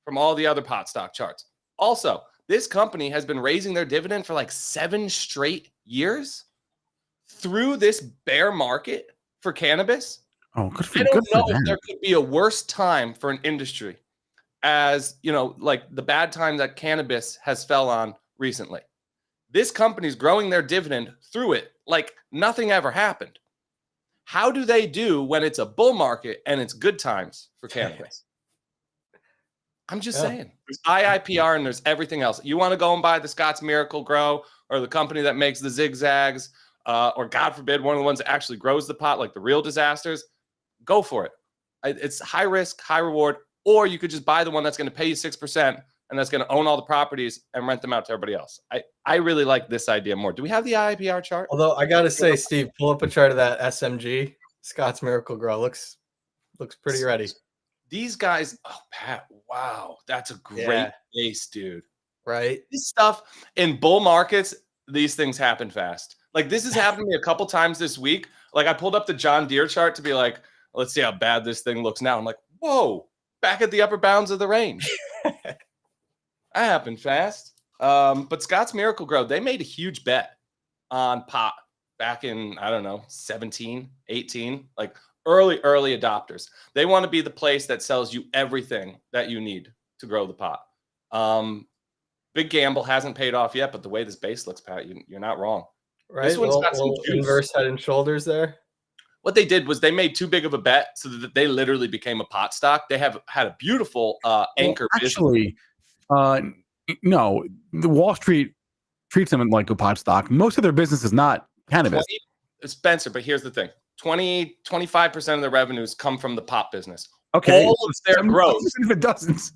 from all the other pot stock charts. Also, this company has been raising their dividend for like 7 straight years through this bear market for cannabis. Oh, good for I don't know them. if there could be a worse time for an industry as, like the bad time that cannabis has fell on recently. This company's growing their dividend through it like nothing ever happened. How do they do when it's a bull market and it's good times for cannabis? I'm just saying. There's IIPR and there's everything else. You want to go and buy the Scott's Miracle Grow or the company that makes the zigzags, or God forbid, one of the ones that actually grows the pot, like the Real Disasters, go for it. It's high risk, high reward. Or you could just buy the one that's going to pay you 6% and that's going to own all the properties and rent them out to everybody else. I really like this idea more. Do we have the IIPR chart? Although I gotta say, Steve, pull up a chart of that SMG, Scott's Miracle Grow. Looks pretty ready. These guys, oh Pat, wow, that's a great base, dude. Right? This stuff in bull markets, these things happen fast. Like this has happened to me a couple times this week. Like I pulled up the John Deere chart to be like, let's see how bad this thing looks now. I'm like, whoa, back at the upper bounds of the range. That happened fast. But Scott's Miracle Grow, they made a huge bet on pot back in, I don't know, 17, 18, like early adopters. They want to be the place that sells you everything that you need to grow the pot. Big gamble, hasn't paid off yet, but the way this base looks, Pat, you're not wrong. Right? This one's got some juice. Inverse head and shoulders there. What they did was they made too big of a bet so that they literally became a pot stock. They have had a beautiful anchor Actually, no, the Wall Street treats them like a pot stock. Most of their business is not cannabis. Spencer, but here's the thing. 25% of the revenues come from the pot business. Okay. All of their growth. If it doesn't.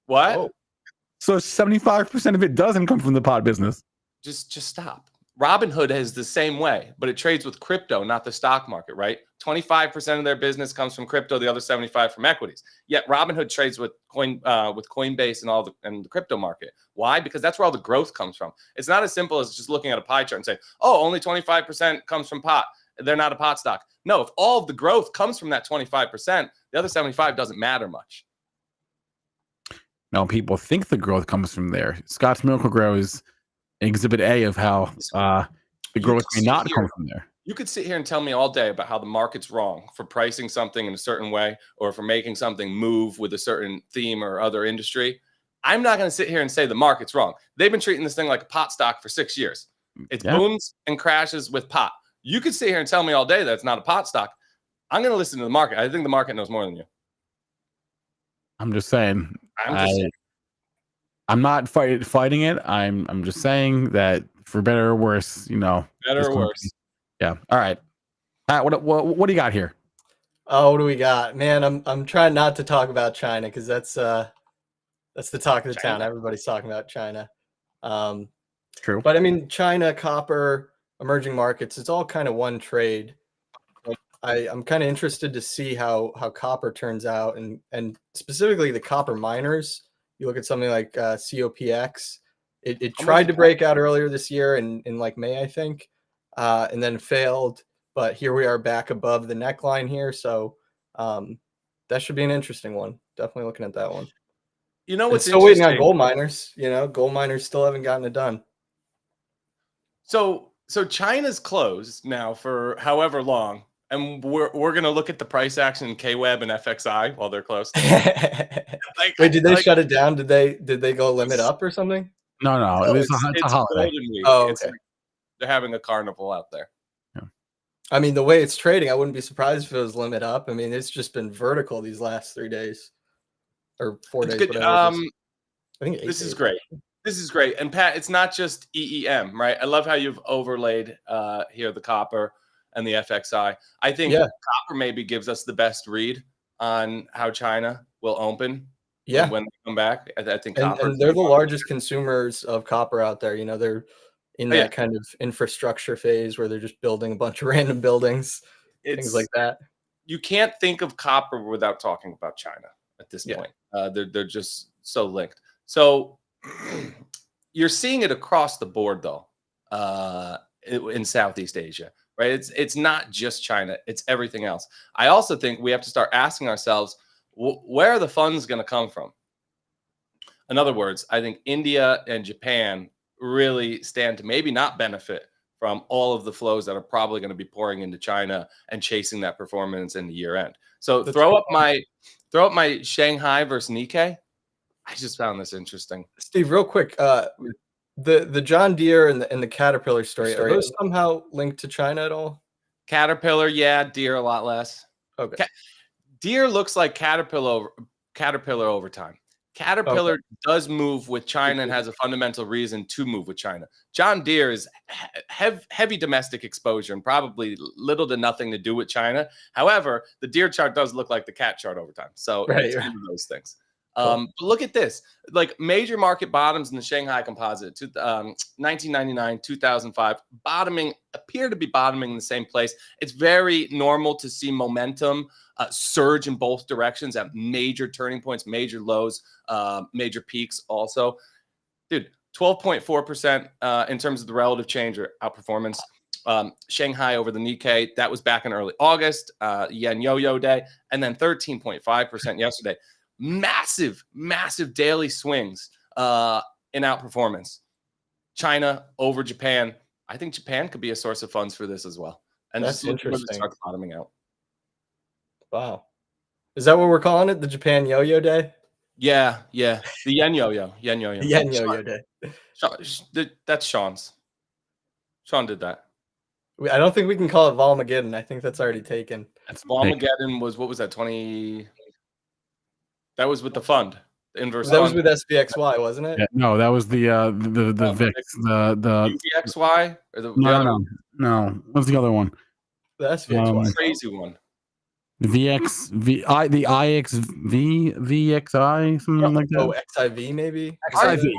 What? Oh. So 75% of it doesn't come from the pot business. Just stop. Robinhood is the same way, but it trades with crypto, not the stock market, right? 25% of their business comes from crypto, the other 75% from equities. Yet Robinhood trades with Coinbase and the crypto market. Why? Because that's where all the growth comes from. It's not as simple as just looking at a pie chart and saying, oh, only 25% comes from pot. They're not a pot stock. No, if all of the growth comes from that 25%, the other 75% doesn't matter much. Now, people think the growth comes from there. Scott's Miracle Grow is Exhibit A of how the growth may not come from there. You could sit here and tell me all day about how the market's wrong for pricing something in a certain way or for making something move with a certain theme or other industry. I'm not going to sit here and say the market's wrong. They've been treating this thing like a pot stock for 6 years. It booms and crashes with pot. You could sit here and tell me all day that it's not a pot stock. I'm going to listen to the market. I think the market knows more than you. I'm just saying. I'm not fighting it. I'm just saying that for better or worse, Better or worse. Yeah. All right. What do you got here? Oh, what do we got? Man, I'm trying not to talk about China because that's the talk of the town. Everybody's talking about China. True. But I mean, China, copper, emerging markets, it's all kind of one trade. I'm kind of interested to see how copper turns out and specifically the copper miners. You look at something like COPX. It tried to break out earlier this year in like May, I think, and then failed. But here we are back above the neckline here. So that should be an interesting one. Definitely looking at that one. You know what's still waiting on gold miners. Gold miners still haven't gotten it done. So China's closed now for however long. And we're going to look at the price action in KWeb and FXI while they're closed. Wait, did they shut it down? Did they go limit up or something? No. It's a holiday. Oh, okay. They're having a carnival out there. Yeah. I mean, the way it's trading, I wouldn't be surprised if it was limit up. I mean, it's just been vertical these last 3 days or 4 days. Good. I think this is great. This is great. And Pat, it's not just EEM, right? I love how you've overlaid here the copper and the FXI. I think copper maybe gives us the best read on how China will open when they come back. I think copper. And they're the largest consumers of copper out there. They're in that kind of infrastructure phase where they're just building a bunch of random buildings, things like that. You can't think of copper without talking about China at this point. They're just so linked. So you're seeing it across the board, though, in Southeast Asia. right? It's not just China, it's everything else. I also think we have to start asking ourselves, where are the funds going to come from? In other words, I think India and Japan really stand to maybe not benefit from all of the flows that are probably going to be pouring into China and chasing that performance in the year end. So throw up my Shanghai versus Nikkei. I just found this interesting. Steve, real quick, the John Deere and the Caterpillar story, are those somehow linked to China at all? Caterpillar, yeah. Deere a lot less. Okay. Deere looks like Caterpillar over time. Caterpillar does move with China and has a fundamental reason to move with China. John Deere is heavy domestic exposure and probably little to nothing to do with China. However, the Deere chart does look like the cat chart over time. So it's one of those things. But look at this, like major market bottoms in the Shanghai Composite, 1999, 2005, appear to be bottoming in the same place. It's very normal to see momentum surge in both directions at major turning points, major lows, major peaks also. Dude, 12.4% in terms of the relative change or outperformance. Shanghai over the Nikkei, that was back in early August, yen yo-yo day, and then 13.5% yesterday. Massive daily swings in outperformance. China over Japan. I think Japan could be a source of funds for this as well. And that's just interesting. Start bottoming out. Wow. Is that what we're calling it? The Japan yo-yo day? Yeah. The yen yo-yo. Yen yo-yo. Yen yo-yo day. That's Sean's. Sean did that. I don't think we can call it Volmageddon. I think that's already taken. Volmageddon was, what was that, 20? That was with the fund. The inverse that fund. was with SPXY, wasn't it? Yeah, no, that was the VIX. The UVXY? Or no. What's the other one? The SPXY. Crazy one. The VXI, something like that. Oh, XIV maybe? XIV.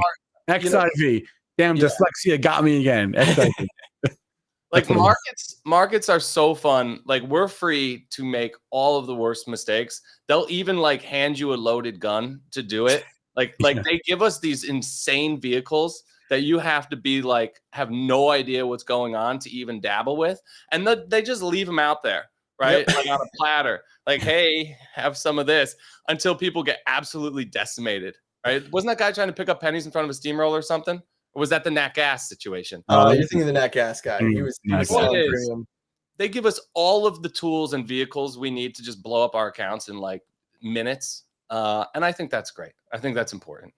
Damn, dyslexia got me again. XIV. Like markets are so fun. Like we're free to make all of the worst mistakes. They'll even like hand you a loaded gun to do it. Like they give us these insane vehicles that you have to be like, have no idea what's going on to even dabble with. And they just leave them out there, right? Like on a platter. Like, hey, have some of this, until people get absolutely decimated, right? Wasn't that guy trying to pick up pennies in front of a steamroller or something? Or was that the nat gas situation? You're thinking of the nat gas guy. He was selling premium. They give us all of the tools and vehicles we need to just blow up our accounts in like minutes. And I think that's great. I think that's important.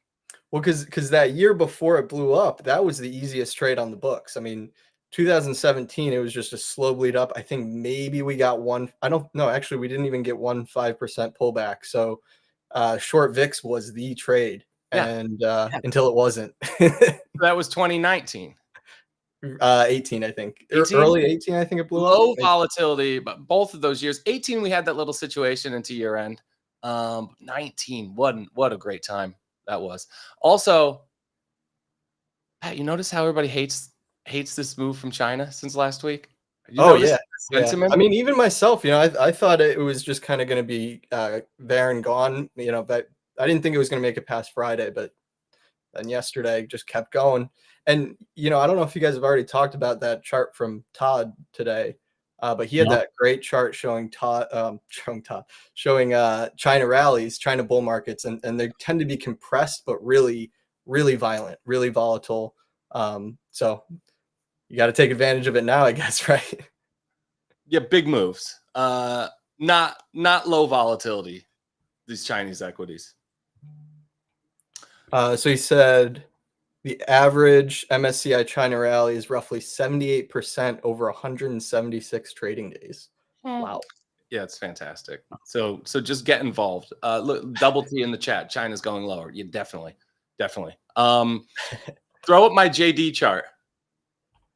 Well, because that year before it blew up, that was the easiest trade on the books. I mean, 2017, it was just a slow bleed up. I think maybe we got one. I don't know. Actually, we didn't even get 5% pullback. So short VIX was the trade. And until it wasn't. That was 2019. 18, I think. 18? Early 18, I think it blew up. Low volatility, but both of those years. 18, we had that little situation into year end. 19, what a great time that was. Also, Pat, you notice how everybody hates this move from China since last week? Sentiment? I mean, even myself, I thought it was just kind of going to be there and gone, but I didn't think it was going to make it past Friday, but then yesterday just kept going. And, I don't know if you guys have already talked about that chart from Todd today, but he had that great chart showing China rallies, China bull markets, and they tend to be compressed, but really, really violent, really volatile. So you got to take advantage of it now, I guess, right? Yeah, big moves. Not low volatility, these Chinese equities. So he said the average MSCI China rally is roughly 78% over 176 trading days. Wow. Yeah, it's fantastic. So just get involved. Look, double T in the chat. China's going lower. Yeah, definitely. Throw up my JD chart.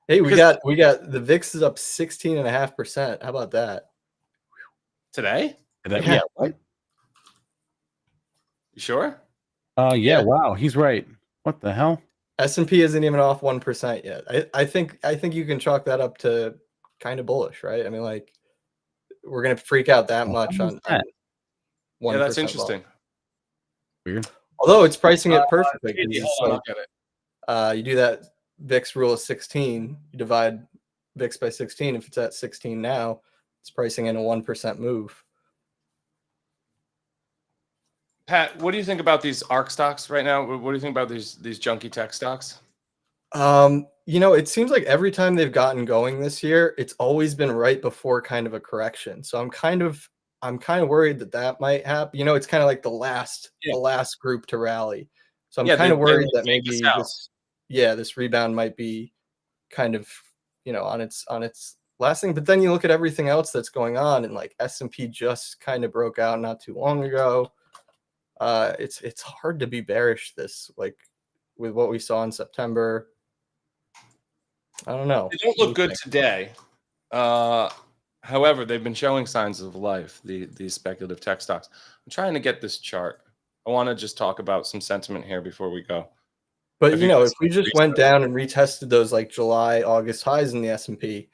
Hey, we got the VIX is up 16.5%. How about that? Today? Yeah. What? You sure? Yeah. Wow, he's right. What the hell? S&P isn't even off 1% yet. I think you can chalk that up to kind of bullish, right? I mean, like we're gonna freak out that much on that. Yeah, that's interesting. Weird. Although it's pricing it perfectly. You do that VIX rule of 16. You divide VIX by 16. If it's at 16 now, it's pricing in a 1% move. Pat, what do you think about these ARK stocks right now? What do you think about these junky tech stocks? It seems like every time they've gotten going this year, it's always been right before kind of a correction. So I'm kind of worried that might happen. It's kind of like the last group to rally. So I'm kind of worried that maybe this rebound might be kind of, on its last thing. But then you look at everything else that's going on, and like S&P just kind of broke out not too long ago. It's hard to be bearish with what we saw in September. I don't know. They don't look good today. However, they've been showing signs of life, these speculative tech stocks. I'm trying to get this chart. I want to just talk about some sentiment here before we go. But if we just went down and retested those like July, August highs in the S&P,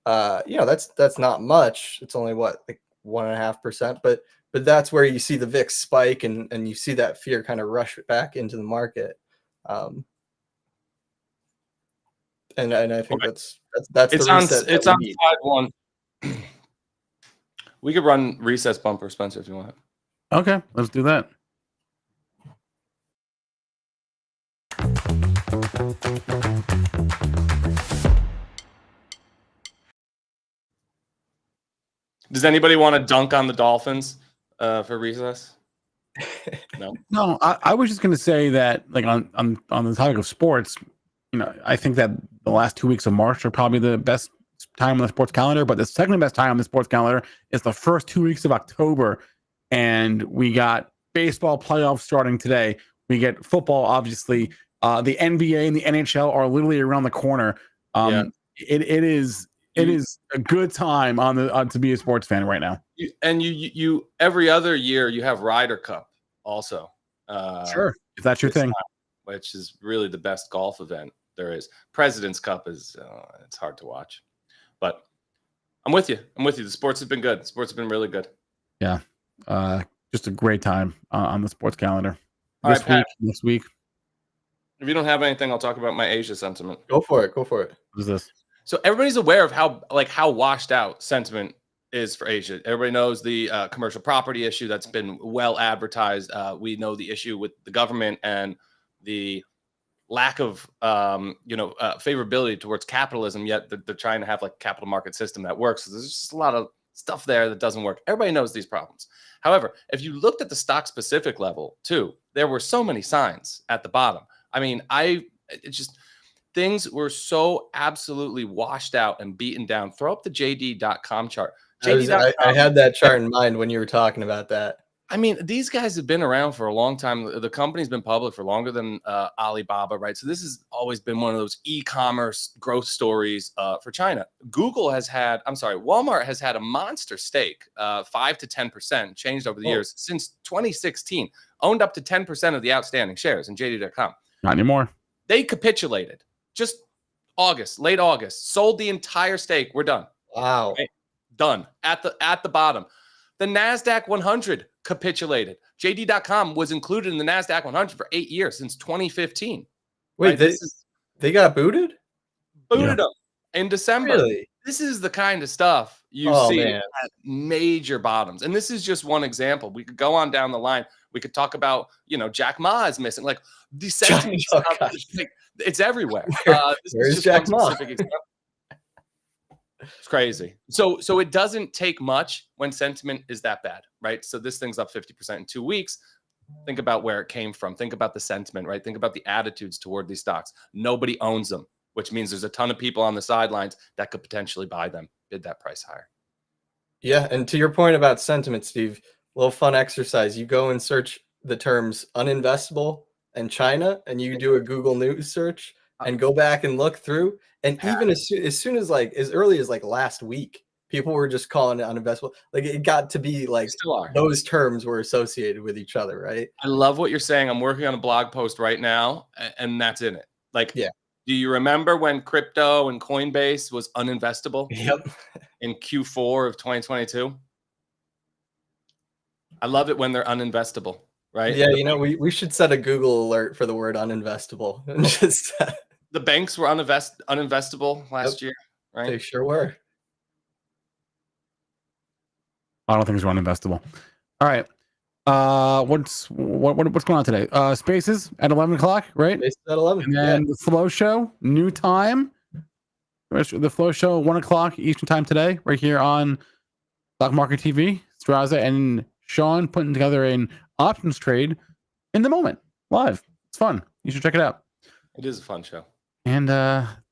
that's not much. It's only like 1.5%, but that's where you see the VIX spike and you see that fear kind of rush back into the market. And I think that's the reset. It's on side one. We could run recess bumper, Spencer, if you want. Okay, let's do that. Does anybody want to dunk on the Dolphins for recess? No. I was just going to say that, like on the topic of sports, I think that the last 2 weeks of March are probably the best time on the sports calendar, but the second best time on the sports calendar is the first 2 weeks of October, and we got baseball playoffs starting today. We get football, obviously. The NBA and the NHL are literally around the corner. It is a good time to be a sports fan right now. You every other year you have Ryder Cup also. Sure, if that's your thing. Which is really the best golf event there is. President's Cup is it's hard to watch, but I'm with you. The sports have been good. Sports have been really good. Yeah, just a great time on the sports calendar. Next week. If you don't have anything, I'll talk about my Asia sentiment. Go for it. What is this? So everybody's aware of how washed out sentiment is for Asia. Everybody knows the commercial property issue that's been well advertised. We know the issue with the government and the lack of favorability towards capitalism, yet they're trying to have like a capital market system that works. So there's just a lot of stuff there that doesn't work. Everybody knows these problems. However, if you looked at the stock specific level too, there were so many signs at the bottom. I mean, things were so absolutely washed out and beaten down. Throw up the JD.com chart. I had that chart in mind when you were talking about that. I mean, these guys have been around for a long time. The company's been public for longer than Alibaba, right? So this has always been one of those e-commerce growth stories for China. Walmart has had a monster stake, 5 to 10%, changed over the years since 2016, owned up to 10% of the outstanding shares in JD.com. Not anymore. They capitulated just late August, sold the entire stake. We're done. Wow. Okay? Done at the bottom. The NASDAQ 100 capitulated. JD.com was included in the NASDAQ 100 for 8 years, since 2015. Wait, right? they got booted? Booted them in December. Really? This is the kind of stuff you see at major bottoms. And this is just one example. We could go on down the line. We could talk about, Jack Ma is missing. Like, the sentiment stuff, it's everywhere. Where's Jack Ma? It's crazy. So it doesn't take much when sentiment is that bad, right? So this thing's up 50% in 2 weeks. Think about where it came from. Think about the sentiment, right? Think about the attitudes toward these stocks. Nobody owns them, which means there's a ton of people on the sidelines that could potentially buy them, bid that price higher. Yeah, and to your point about sentiment, Steve, a little fun exercise. You go and search the terms uninvestable and China, and you do a Google News search and go back and look through. And even as early as last week, people were just calling it uninvestable. Like, it got to be like those terms were associated with each other, right? I love what you're saying. I'm working on a blog post right now, and that's in it. Like, yeah. Do you remember when crypto and Coinbase was uninvestable? Yep. In Q4 of 2022? I love it when they're uninvestable, right? Yeah, we should set a Google alert for the word uninvestable. And just the banks were uninvestable last year, right? They sure were. I don't think it's run investable. All right. What's going on today? Spaces at 11 o'clock, right? Spaces at 11. And then the Flow Show, new time. The Flow Show, 1 o'clock Eastern time today, right here on Stock Market TV. Strazza and Sean putting together an options trade in the moment, live. It's fun. You should check it out. It is a fun show. And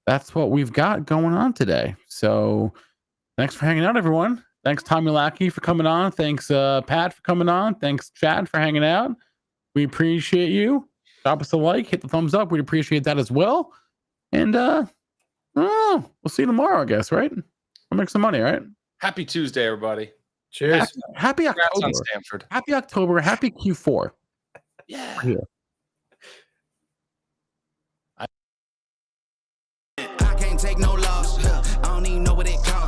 that's what we've got going on today. So thanks for hanging out, everyone. Thanks, Tommy Lackey, for coming on. Thanks, Pat, for coming on. Thanks, Chad, for hanging out. We appreciate you. Drop us a like, hit the thumbs up. We'd appreciate that as well. And we'll see you tomorrow, I guess, right? We'll make some money, right? Happy Tuesday, everybody. Cheers. Happy Congrats October. on Stanford. Happy October. Happy Q4. Yeah. I can't take no loss. I don't even know what it costs.